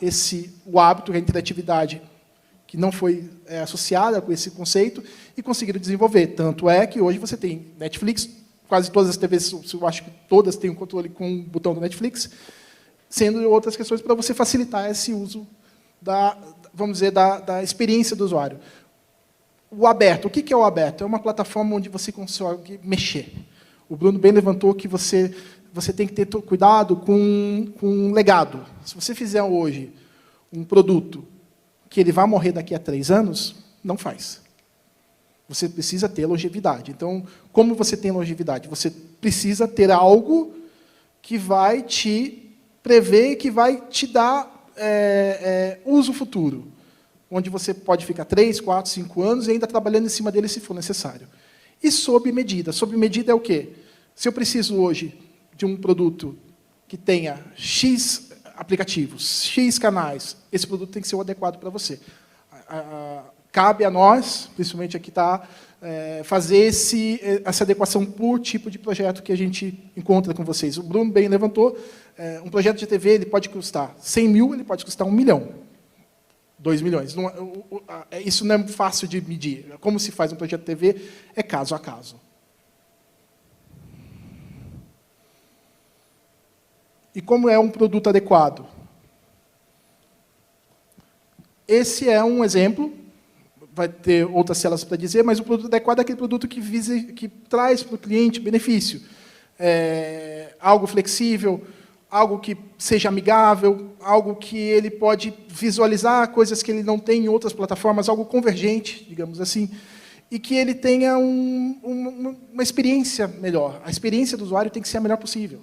o hábito, a interatividade, que não foi associada com esse conceito, e conseguiram desenvolver. Tanto é que hoje você tem Netflix, quase todas as TVs, eu acho que todas têm um controle com o botão do Netflix, sendo outras questões para você facilitar esse uso vamos dizer, da experiência do usuário. O aberto, o que é o aberto? É uma plataforma onde você consegue mexer. O Bruno bem levantou que você tem que ter cuidado com um legado. Se você fizer hoje um produto que ele vai morrer daqui a 3 anos, não faz. Você precisa ter longevidade. Então, como você tem longevidade? Você precisa ter algo que vai te prever, que vai te dar uso futuro, onde você pode ficar 3, 4, 5 anos e ainda trabalhando em cima dele se for necessário. E sob medida. Sob medida é o quê? Se eu preciso hoje de um produto que tenha X aplicativos, X canais, esse produto tem que ser o adequado para você. Cabe a nós, principalmente aqui, fazer essa adequação por tipo de projeto que a gente encontra com vocês. O Bruno bem levantou, um projeto de TV ele pode custar 100 mil, ele pode custar 1 milhão, 2 milhões. Isso não é fácil de medir. Como se faz um projeto de TV é caso a caso. E como é um produto adequado? Esse é um exemplo, vai ter outras células para dizer, mas o produto adequado é aquele produto que traz para o cliente benefício. Algo flexível, algo que seja amigável, algo que ele pode visualizar coisas que ele não tem em outras plataformas, algo convergente, digamos assim, e que ele tenha uma experiência melhor. A experiência do usuário tem que ser a melhor possível.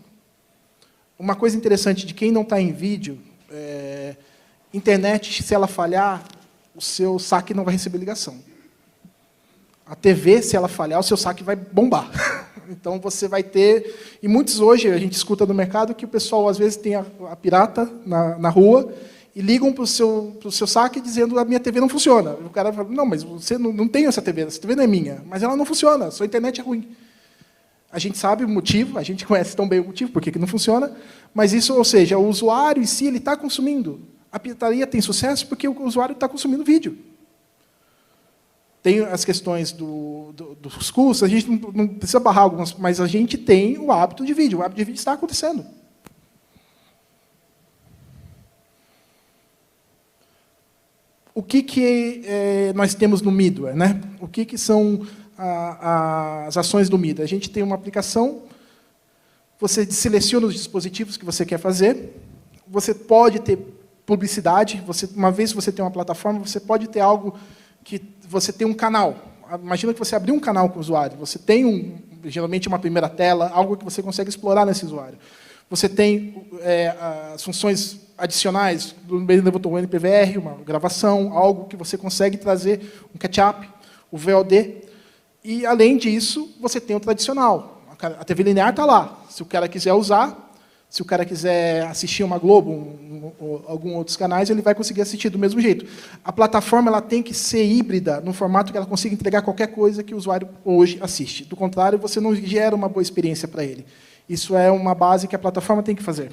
Uma coisa interessante de quem não está em vídeo, internet, se ela falhar, o seu saque não vai receber ligação. A TV, se ela falhar, o seu saque vai bombar. Então, você vai ter... E muitos hoje, a gente escuta no mercado que o pessoal, às vezes, tem a pirata na rua e ligam para o seu saque dizendo a minha TV não funciona. O cara fala, não, mas você não tem essa TV não é minha. Mas ela não funciona, sua internet é ruim. A gente sabe o motivo, a gente conhece tão bem o motivo, por que não funciona, mas isso, ou seja, o usuário em si ele está consumindo. A pirataria tem sucesso porque o usuário está consumindo vídeo. Tem as questões dos custos, a gente não precisa barrar algumas, mas a gente tem o hábito de vídeo. O hábito de vídeo está acontecendo. O que nós temos no middleware, né? O que são as ações do middleware? A gente tem uma aplicação, você seleciona os dispositivos que você quer fazer, você pode ter publicidade, uma vez que você tem uma plataforma, você pode ter algo que você tem um canal. Imagina que você abriu um canal com o usuário, você tem geralmente uma primeira tela, algo que você consegue explorar nesse usuário. Você tem as funções adicionais do botão NPVR, uma gravação, algo que você consegue trazer um catch-up, o VOD. E, além disso, você tem o tradicional. A TV linear está lá. Se o cara quiser usar, se o cara quiser assistir uma Globo, ou alguns outros canais, ele vai conseguir assistir do mesmo jeito. A plataforma ela tem que ser híbrida, no formato que ela consiga entregar qualquer coisa que o usuário hoje assiste. Do contrário, você não gera uma boa experiência para ele. Isso é uma base que a plataforma tem que fazer.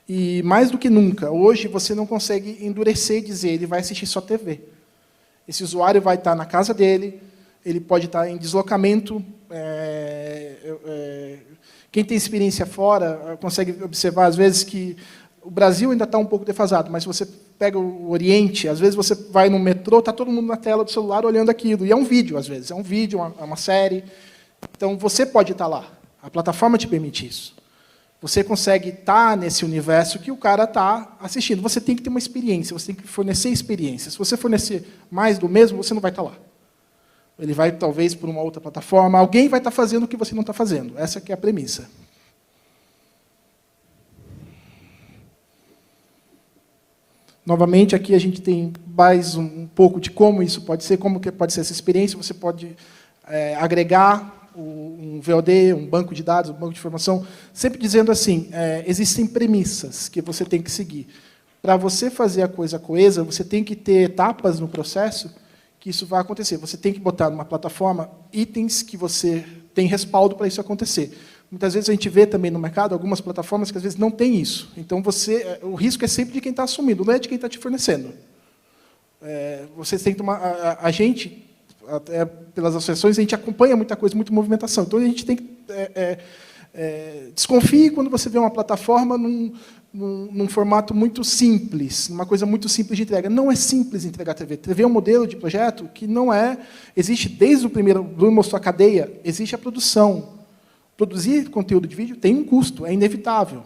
E, mais do que nunca, hoje você não consegue endurecer e dizer ele vai assistir só TV. Esse usuário vai estar na casa dele, ele pode estar em deslocamento. Quem tem experiência fora consegue observar, às vezes, que o Brasil ainda está um pouco defasado, mas se você pega o Oriente, às vezes você vai no metrô, está todo mundo na tela do celular olhando aquilo. E é um vídeo, às vezes. É um vídeo, é uma série. Então, você pode estar lá. A plataforma te permite isso. Você consegue estar nesse universo que o cara está assistindo. Você tem que ter uma experiência, você tem que fornecer experiência. Se você fornecer mais do mesmo, você não vai estar lá. Ele vai, talvez, por uma outra plataforma. Alguém vai estar fazendo o que você não está fazendo. Essa que é a premissa. Novamente, aqui a gente tem mais um pouco de como isso pode ser, como que pode ser essa experiência. Você pode agregar um VOD, um banco de dados, um banco de informação, sempre dizendo assim, existem premissas que você tem que seguir. Para você fazer a coisa coesa, você tem que ter etapas no processo que isso vai acontecer. Você tem que botar numa plataforma itens que você tem respaldo para isso acontecer. Muitas vezes a gente vê também no mercado algumas plataformas que às vezes não tem isso. Então, o risco é sempre de quem está assumindo, não é de quem está te fornecendo. Você tem que tomar... A gente... Até pelas associações, a gente acompanha muita coisa, muita movimentação. Então, a gente tem que... desconfie quando você vê uma plataforma num formato muito simples, uma coisa muito simples de entrega. Não é simples entregar TV. TV é um modelo de projeto que não é... Existe desde o primeiro... O Bruno mostrou a cadeia, existe a produção. Produzir conteúdo de vídeo tem um custo, é inevitável.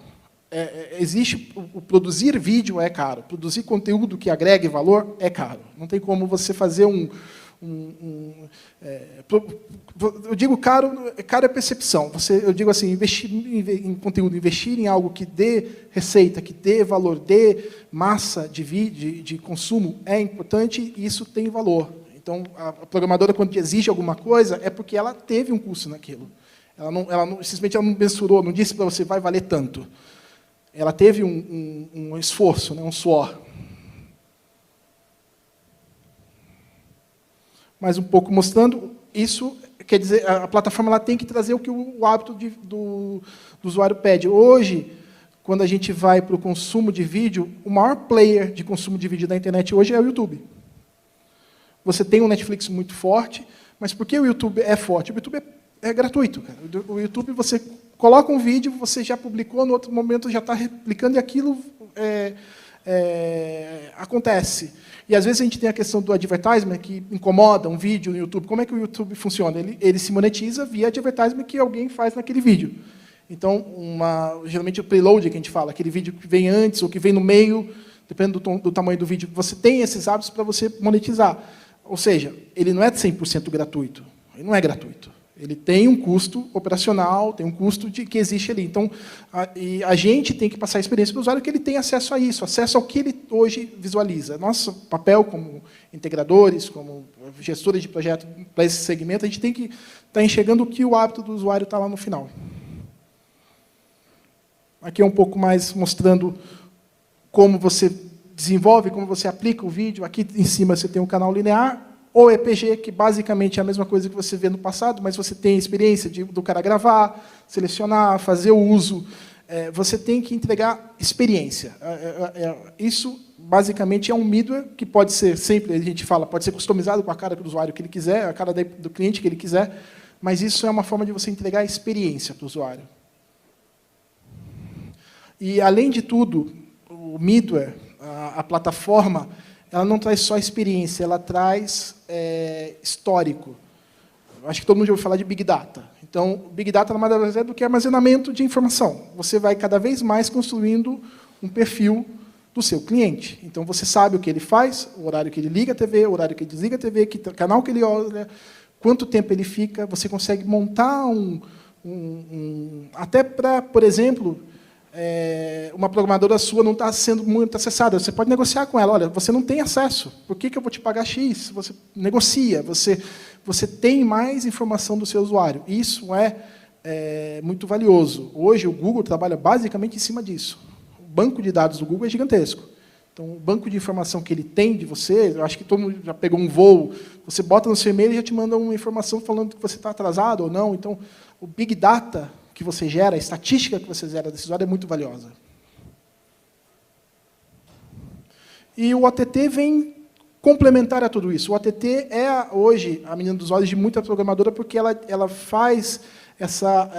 Existe... O produzir vídeo é caro. Produzir conteúdo que agregue valor é caro. Não tem como você fazer eu digo caro é percepção. Eu digo assim, investir em conteúdo, investir em algo que dê receita, que dê valor, dê massa de consumo é importante e isso tem valor. Então, a programadora, quando exige alguma coisa, é porque ela teve um custo naquilo. Simplesmente ela não mensurou, não disse para você, vai valer tanto. Ela teve um esforço, né, um suor. mas um pouco mostrando isso. Quer dizer, a plataforma ela tem que trazer o que o hábito do usuário pede. Hoje, quando a gente vai para o consumo de vídeo, o maior player de consumo de vídeo da internet hoje é o YouTube. Você tem um Netflix muito forte, mas por que o YouTube é forte? O YouTube é gratuito. Cara. O YouTube, você coloca um vídeo, você já publicou, no outro momento já está replicando, e aquilo acontece. E, às vezes, a gente tem a questão do advertisement, que incomoda um vídeo no YouTube. Como é que o YouTube funciona? Ele se monetiza via advertisement que alguém faz naquele vídeo. Então, geralmente, o preload, que a gente fala, aquele vídeo que vem antes ou que vem no meio, dependendo do tamanho do vídeo, você tem esses hábitos para você monetizar. Ou seja, ele não é 100% gratuito. Ele não é gratuito. Ele tem um custo operacional, tem um custo que existe ali. Então, a gente tem que passar a experiência para o usuário que ele tem acesso a isso, acesso ao que ele hoje visualiza. Nosso papel como integradores, como gestores de projeto para esse segmento, a gente tem que estar enxergando o que o hábito do usuário está lá no final. Aqui é um pouco mais mostrando como você desenvolve, como você aplica o vídeo. Aqui em cima você tem um canal linear, ou EPG, que basicamente é a mesma coisa que você vê no passado, mas você tem a experiência do cara gravar, selecionar, fazer o uso. Você tem que entregar experiência. Isso, basicamente, é um middleware que pode ser, sempre a gente fala, pode ser customizado com a cara do usuário que ele quiser, a cara do cliente que ele quiser, mas isso é uma forma de você entregar experiência para o usuário. E, além de tudo, o middleware, a plataforma, ela não traz só experiência, ela traz histórico. Acho que todo mundo já ouviu falar de Big Data. Então, Big Data nada mais é do que armazenamento de informação. Você vai cada vez mais construindo um perfil do seu cliente. Então, você sabe o que ele faz, o horário que ele liga a TV, o horário que ele desliga a TV, que canal que ele olha, quanto tempo ele fica. Você consegue montar até para, por exemplo, uma programadora sua não está sendo muito acessada, você pode negociar com ela, olha, você não tem acesso, por que eu vou te pagar X? Você negocia, você tem mais informação do seu usuário. Isso é muito valioso. Hoje, o Google trabalha basicamente em cima disso. O banco de dados do Google é gigantesco. Então, o banco de informação que ele tem de você, eu acho que todo mundo já pegou um voo, você bota no seu e-mail e já te manda uma informação falando que você está atrasado ou não. Então, o Big Data que você gera, a estatística que você gera desse usuário é muito valiosa. E o OTT vem complementar a tudo isso. O OTT é, hoje, a menina dos olhos de muita programadora, porque ela faz essa...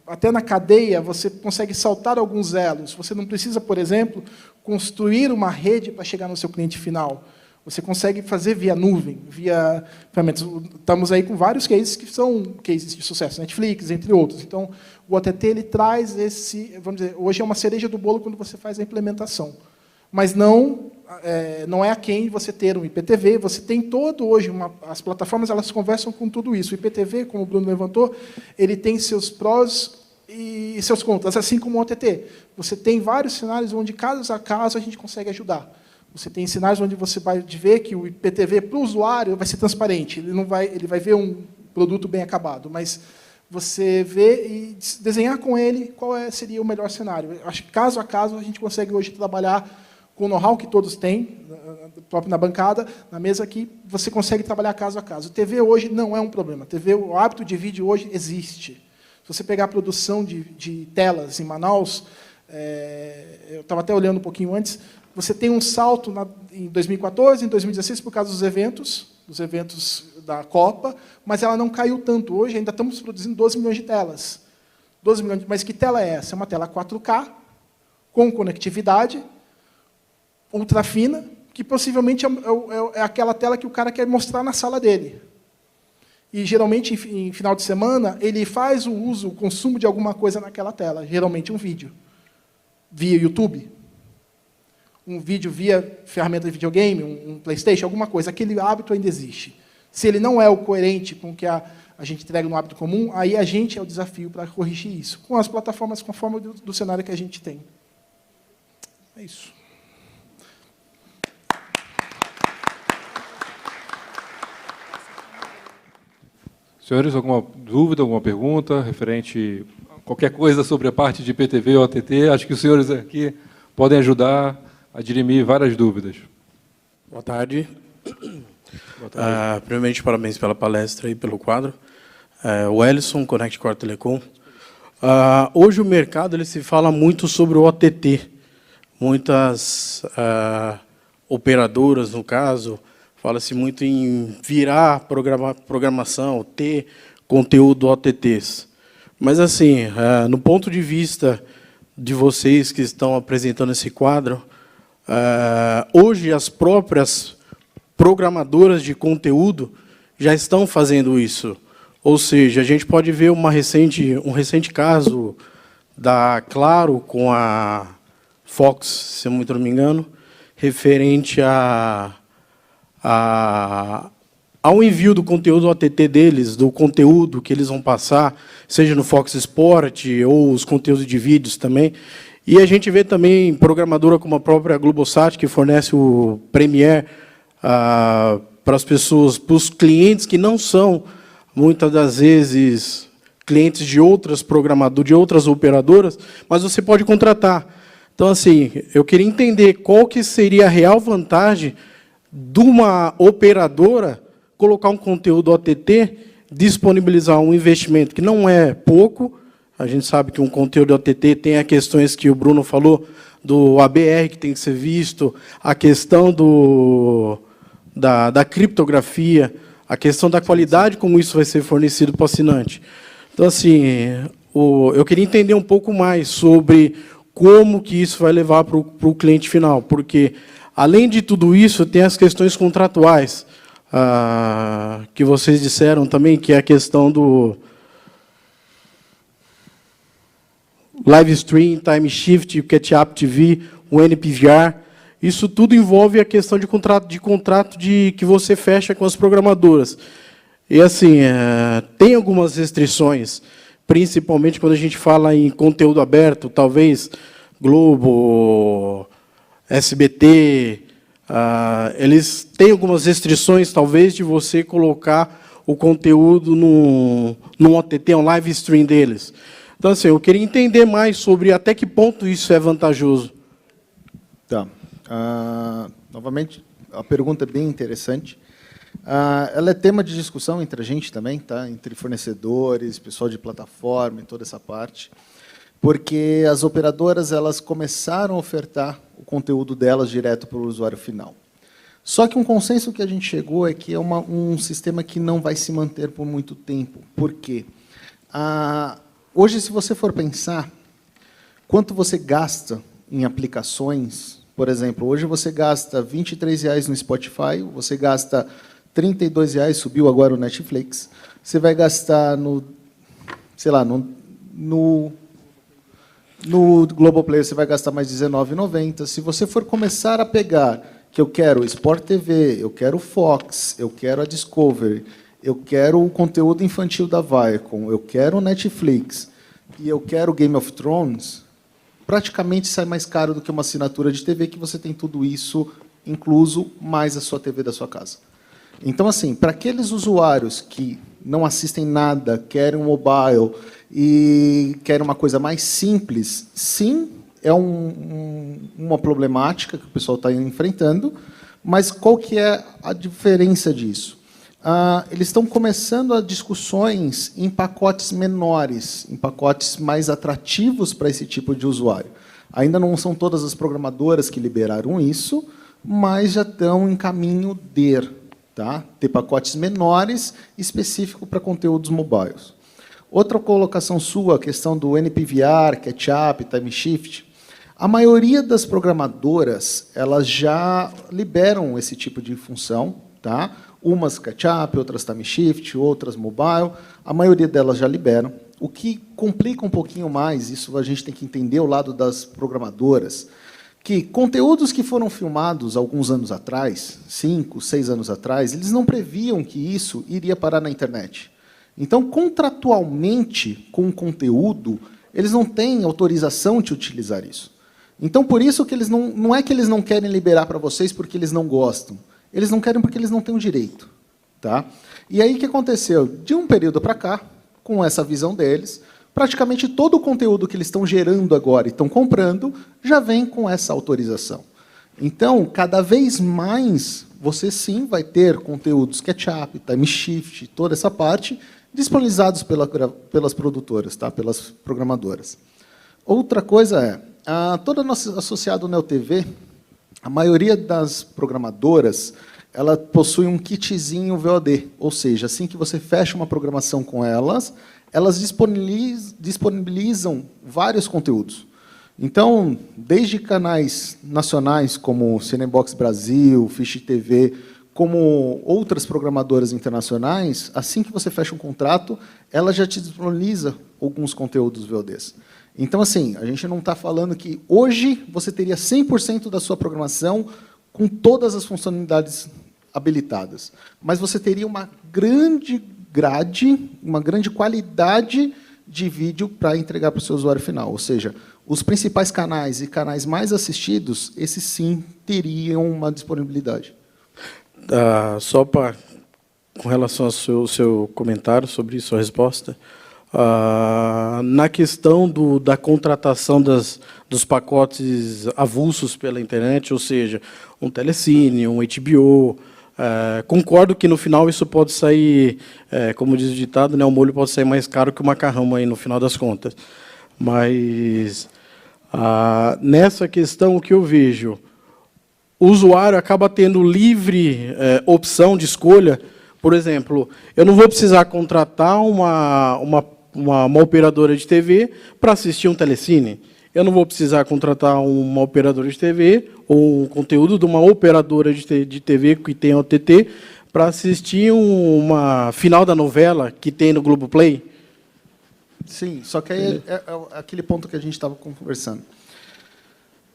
até na cadeia, você consegue saltar alguns elos. Você não precisa, por exemplo, construir uma rede para chegar no seu cliente final. Você consegue fazer via nuvem, via ferramentas. Estamos aí com vários cases que são cases de sucesso, Netflix, entre outros. Então, o OTT ele traz esse, vamos dizer, hoje é uma cereja do bolo quando você faz a implementação. Mas não é aquém você ter um IPTV, você tem todo hoje, as plataformas elas conversam com tudo isso. O IPTV, como o Bruno levantou, ele tem seus prós e seus contras, assim como o OTT. Você tem vários cenários onde, caso a caso, a gente consegue ajudar. Você tem cenários onde você vai ver que o IPTV para o usuário vai ser transparente. Ele vai ver um produto bem acabado, mas você vê e desenhar com ele qual seria o melhor cenário. Eu acho que, caso a caso, a gente consegue hoje trabalhar com o know-how que todos têm, próprio na bancada, na mesa aqui, você consegue trabalhar caso a caso. TV hoje não é um problema. TV, o hábito de vídeo hoje existe. Se você pegar a produção de telas em Manaus, eu estava até olhando um pouquinho antes, você tem um salto em 2014, em 2016, por causa dos eventos da Copa, mas ela não caiu tanto. Hoje ainda estamos produzindo 12 milhões de telas. 12 milhões, mas que tela é essa? É uma tela 4K, com conectividade, ultra fina, que possivelmente é aquela tela que o cara quer mostrar na sala dele. E, geralmente, em final de semana, ele faz o consumo de alguma coisa naquela tela, geralmente um vídeo, via YouTube, um vídeo via ferramenta de videogame, um PlayStation, alguma coisa. Aquele hábito ainda existe. Se ele não é o coerente com o que a gente entrega no hábito comum, aí a gente é o desafio para corrigir isso, com as plataformas, conforme do cenário que a gente tem. É isso. Senhores, alguma dúvida, alguma pergunta referente a qualquer coisa sobre a parte de IPTV ou OTT? Acho que os senhores aqui podem ajudar a dirimir várias dúvidas. Boa tarde. Primeiramente, parabéns pela palestra e pelo quadro. O Ellison, Connect Core Telecom. Hoje o mercado ele se fala muito sobre o OTT. Muitas operadoras, no caso, fala-se muito em virar programação, ter conteúdo OTTs. Mas, assim, no ponto de vista de vocês que estão apresentando esse quadro, hoje as próprias programadoras de conteúdo já estão fazendo isso. Ou seja, a gente pode ver um recente caso da Claro com a Fox, se eu não me engano, referente ao envio do conteúdo OTT deles, do conteúdo que eles vão passar, seja no Fox Sport ou os conteúdos de vídeos também. E a gente vê também programadora como a própria Globosat, que fornece o Premiere para as pessoas, para os clientes que não são, muitas das vezes, clientes de outras programadoras, de outras operadoras, mas você pode contratar. Então, assim, eu queria entender qual que seria a real vantagem de uma operadora colocar um conteúdo OTT, disponibilizar um investimento que não é pouco. A gente sabe que um conteúdo OTT tem as questões que o Bruno falou, do ABR que tem que ser visto, a questão da criptografia, a questão da qualidade, como isso vai ser fornecido para o assinante. Então, assim, eu queria entender um pouco mais sobre como que isso vai levar para o cliente final, porque, além de tudo isso, tem as questões contratuais, que vocês disseram também, que é a questão do live stream, time shift, o catch-up TV, o NPVR. Isso tudo envolve a questão de contrato que você fecha com as programadoras. E, assim, tem algumas restrições, principalmente quando a gente fala em conteúdo aberto, talvez Globo, SBT, eles têm algumas restrições, talvez, de você colocar o conteúdo no OTT, um live stream deles. Então, assim, eu queria entender mais sobre até que ponto isso é vantajoso. Tá. Novamente, a pergunta é bem interessante. Ela é tema de discussão entre a gente também, tá? Entre fornecedores, pessoal de plataforma e toda essa parte, porque as operadoras elas começaram a ofertar o conteúdo delas direto para o usuário final. Só que um consenso que a gente chegou é que é um sistema que não vai se manter por muito tempo. Por quê? Hoje, se você for pensar, quanto você gasta em aplicações, por exemplo, hoje você gasta R$ 23,00 no Spotify, você gasta R$ 32,00, subiu agora o Netflix, você vai gastar sei lá, no Globoplay você vai gastar mais R$ 19,90. Se você for começar a pegar que eu quero Sport TV, eu quero Fox, eu quero a Discovery, eu quero o conteúdo infantil da Viacom, eu quero o Netflix e eu quero Game of Thrones, praticamente sai mais caro do que uma assinatura de TV, que você tem tudo isso incluso, mais a sua TV da sua casa. Então, assim, para aqueles usuários que não assistem nada, querem um mobile e querem uma coisa mais simples, sim, é uma problemática que o pessoal está enfrentando, mas qual que é a diferença disso? Eles estão começando a discussões em pacotes menores, em pacotes mais atrativos para esse tipo de usuário. Ainda não são todas as programadoras que liberaram isso, mas já estão em caminho de ter pacotes menores específicos para conteúdos mobiles. Outra colocação sua, a questão do NPVR, catch-up, time shift. A maioria das programadoras elas já liberam esse tipo de função, tá? Umas catch-up, outras time shift, outras mobile. A maioria delas já liberam. O que complica um pouquinho mais, isso a gente tem que entender o lado das programadoras, que conteúdos que foram filmados alguns anos atrás, 5, 6 anos atrás, eles não previam que isso iria parar na internet. Então, contratualmente, com o conteúdo, eles não têm autorização de utilizar isso. Então, por isso que eles não é que eles não querem liberar para vocês porque eles não gostam. Eles não querem porque eles não têm o direito. Tá? E aí, o que aconteceu? De um período para cá, com essa visão deles, praticamente todo o conteúdo que eles estão gerando agora e estão comprando já vem com essa autorização. Então, cada vez mais, você sim vai ter conteúdos catch-up, time shift, toda essa parte, disponibilizados pelas produtoras, tá? Pelas programadoras. Outra coisa é, toda nossa associada ao Neo TV, a maioria das programadoras, ela possui um kitzinho VOD, ou seja, assim que você fecha uma programação com elas, elas disponibilizam vários conteúdos. Então, desde canais nacionais como Cinebox Brasil, Fish TV, como outras programadoras internacionais, assim que você fecha um contrato, ela já te disponibiliza alguns conteúdos VODs. Então, assim, a gente não está falando que hoje você teria 100% da sua programação com todas as funcionalidades habilitadas, mas você teria uma grande grade, uma grande qualidade de vídeo para entregar para o seu usuário final. Ou seja, os principais canais e canais mais assistidos, esses sim teriam uma disponibilidade. Só para, com relação ao seu comentário sobre isso, a resposta, na questão da contratação dos pacotes avulsos pela internet, ou seja, um Telecine, um HBO, concordo que no final isso pode sair, como diz o ditado, né, o molho pode sair mais caro que o macarrão aí no final das contas. Mas nessa questão o que eu vejo, o usuário acaba tendo livre opção de escolha. Por exemplo, eu não vou precisar contratar uma operadora de TV para assistir um Telecine. Eu não vou precisar contratar uma operadora de TV ou um conteúdo de uma operadora de TV que tem OTT para assistir uma final da novela que tem no Globoplay. Sim, só que aí é aquele ponto que a gente estava conversando.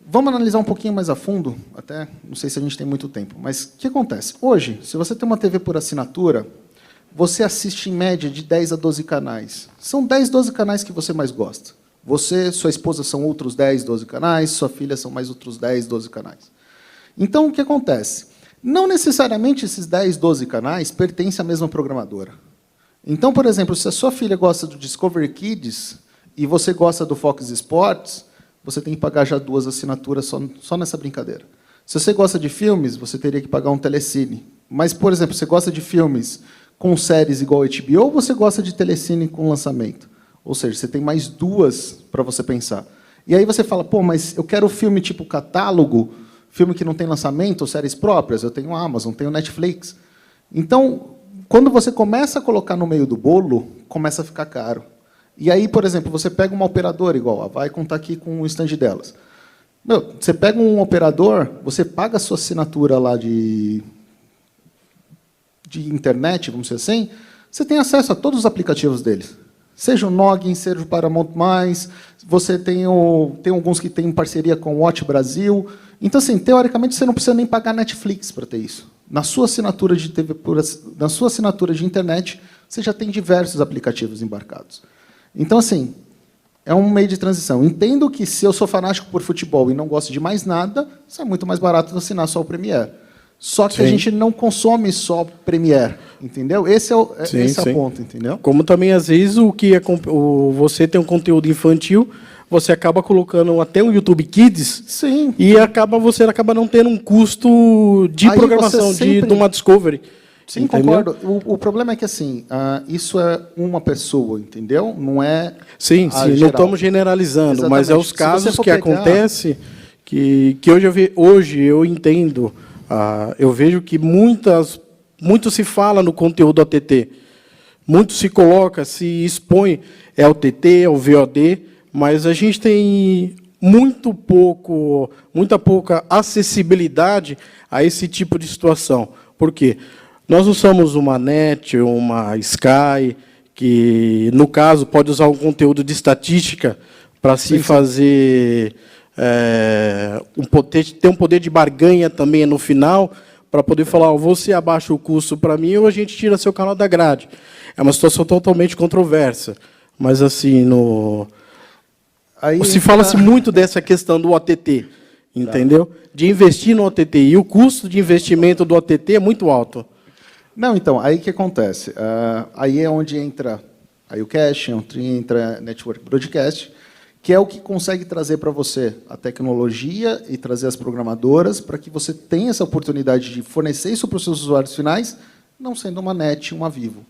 Vamos analisar um pouquinho mais a fundo, até não sei se a gente tem muito tempo, mas o que acontece? Hoje, se você tem uma TV por assinatura, você assiste em média de 10 a 12 canais. São 10, 12 canais que você mais gosta. Você, sua esposa são outros 10, 12 canais, sua filha são mais outros 10, 12 canais. Então, o que acontece? Não necessariamente esses 10, 12 canais pertencem à mesma programadora. Então, por exemplo, se a sua filha gosta do Discovery Kids e você gosta do Fox Sports, você tem que pagar já 2 assinaturas só nessa brincadeira. Se você gosta de filmes, você teria que pagar um Telecine. Mas, por exemplo, você gosta de filmes com séries igual a HBO ou você gosta de Telecine com lançamento? Ou seja, você tem mais 2 para você pensar. E aí você fala, pô, mas eu quero filme tipo catálogo, filme que não tem lançamento, ou séries próprias. Eu tenho Amazon, tenho Netflix. Então, quando você começa a colocar no meio do bolo, começa a ficar caro. E aí, por exemplo, você pega uma operadora igual, a Vai contar aqui com o stand delas. Você pega um operador, você paga a sua assinatura lá de internet, vamos dizer assim, você tem acesso a todos os aplicativos deles. Seja o Noggin, seja o Paramount+, você tem alguns que têm parceria com o Watch Brasil. Então, assim, teoricamente, você não precisa nem pagar Netflix para ter isso. Na sua assinatura de TV, na sua assinatura de internet, você já tem diversos aplicativos embarcados. Então, assim, é um meio de transição. Entendo que, se eu sou fanático por futebol e não gosto de mais nada, isso é muito mais barato do assinar só o Premiere. Só que a gente não consome só Premiere, entendeu? Esse é o ponto, entendeu? Como também, às vezes, você tem um conteúdo infantil, você acaba colocando até um YouTube Kids, sim, e você acaba não tendo um custo de programação de uma Discovery. Sim, entendeu? Concordo. O problema é que, assim, isso é uma pessoa, entendeu? Não é sim, não estamos generalizando, exatamente. Mas é os casos que acontecem que hoje eu entendo. Eu vejo que muito se fala no conteúdo OTT, muito se coloca, se expõe ao OTT, ao VOD, mas a gente tem muita pouca acessibilidade a esse tipo de situação. Por quê? Nós não somos uma NET, uma Sky, que, no caso, pode usar um conteúdo de estatística para se fazer... ter um poder de barganha também no final, para poder falar, você abaixa o custo para mim ou a gente tira seu canal da grade. É uma situação totalmente controversa. Mas, assim, fala-se muito dessa questão do OTT, entendeu? De investir no OTT. E o custo de investimento do OTT é muito alto. Não, então, aí o que acontece? Aí é onde entra a Ucash, onde entra a Network Broadcast, que é o que consegue trazer para você a tecnologia e trazer as programadoras para que você tenha essa oportunidade de fornecer isso para os seus usuários finais, não sendo uma NET, uma Vivo.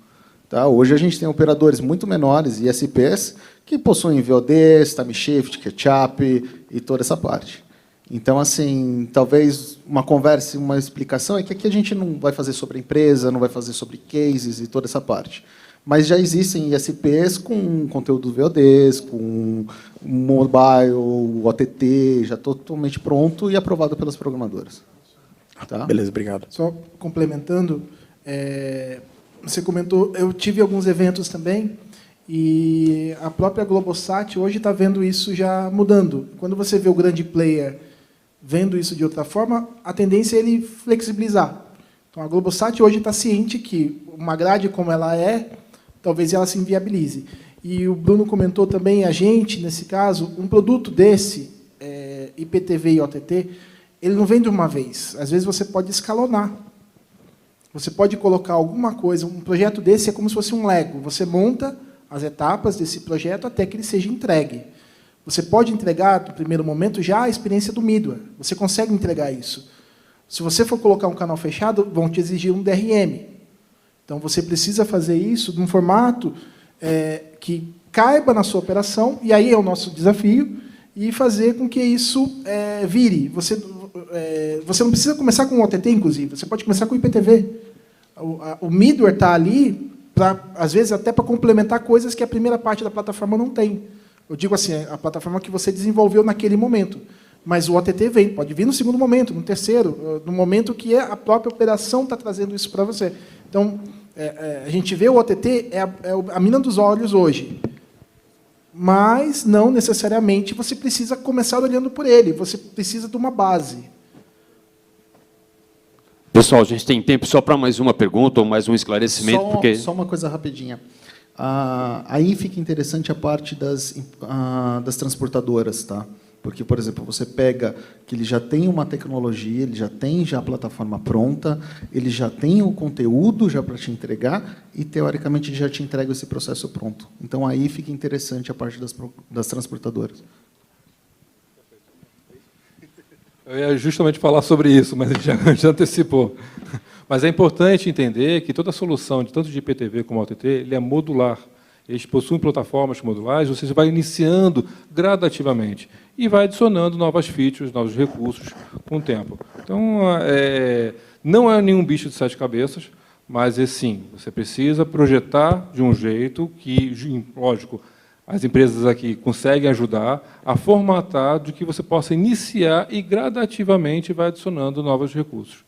Tá? Hoje a gente tem operadores muito menores, ISPs, que possuem VODs, time shift, ketchup e toda essa parte. Então, assim, talvez uma conversa, uma explicação é que aqui a gente não vai fazer sobre a empresa, não vai fazer sobre cases e toda essa parte. Mas já existem ISPs com conteúdo VODs, com mobile, OTT, já totalmente pronto e aprovado pelas programadoras. Tá? Beleza, obrigado. Só complementando, você comentou, eu tive alguns eventos também, e a própria Globosat hoje está vendo isso já mudando. Quando você vê o grande player vendo isso de outra forma, a tendência é ele flexibilizar. Então, a Globosat hoje está ciente que uma grade como ela é, talvez ela se inviabilize. E o Bruno comentou também, a gente, nesse caso, um produto desse, IPTV e OTT, ele não vem de uma vez. Às vezes você pode escalonar. Você pode colocar alguma coisa, um projeto desse é como se fosse um Lego. Você monta as etapas desse projeto até que ele seja entregue. Você pode entregar, no primeiro momento, já a experiência do middleware. Você consegue entregar isso. Se você for colocar um canal fechado, vão te exigir um DRM. Então, você precisa fazer isso num formato que caiba na sua operação, e aí é o nosso desafio, e fazer com que isso vire. Você não precisa começar com o OTT, inclusive. Você pode começar com o IPTV. O middleware está ali, às vezes, até para complementar coisas que a primeira parte da plataforma não tem. Eu digo assim, a plataforma que você desenvolveu naquele momento. Mas o OTT pode vir no segundo momento, no terceiro, no momento que a própria operação está trazendo isso para você. Então, a gente vê o OTT, a mina dos olhos hoje. Mas, não necessariamente, você precisa começar olhando por ele. Você precisa de uma base. Pessoal, a gente tem tempo só para mais uma pergunta ou mais um esclarecimento. Só uma coisa rapidinha. Aí fica interessante a parte das transportadoras, tá? Porque, por exemplo, você pega que ele já tem uma tecnologia, ele já tem a plataforma pronta, ele já tem o conteúdo já para te entregar e, teoricamente, ele já te entrega esse processo pronto. Então, aí fica interessante a parte das transportadoras. Eu ia justamente falar sobre isso, mas já antecipou. Mas é importante entender que toda a solução, tanto de IPTV como OTT, ele é modular. Eles possuem plataformas modulares, ou seja, vai iniciando gradativamente e vai adicionando novas features, novos recursos com o tempo. Então, não é nenhum bicho de 7 cabeças, mas, sim, você precisa projetar de um jeito que, lógico, as empresas aqui conseguem ajudar a formatar de que você possa iniciar e gradativamente vai adicionando novos recursos.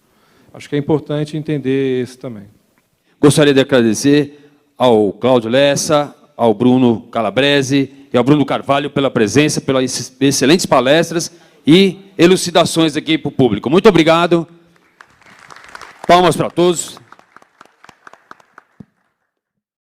Acho que é importante entender esse também. Gostaria de agradecer ao Cláudio Lessa, ao Bruno Calabrese e ao Bruno Carvalho pela presença, pelas excelentes palestras e elucidações aqui para o público. Muito obrigado. Palmas para todos.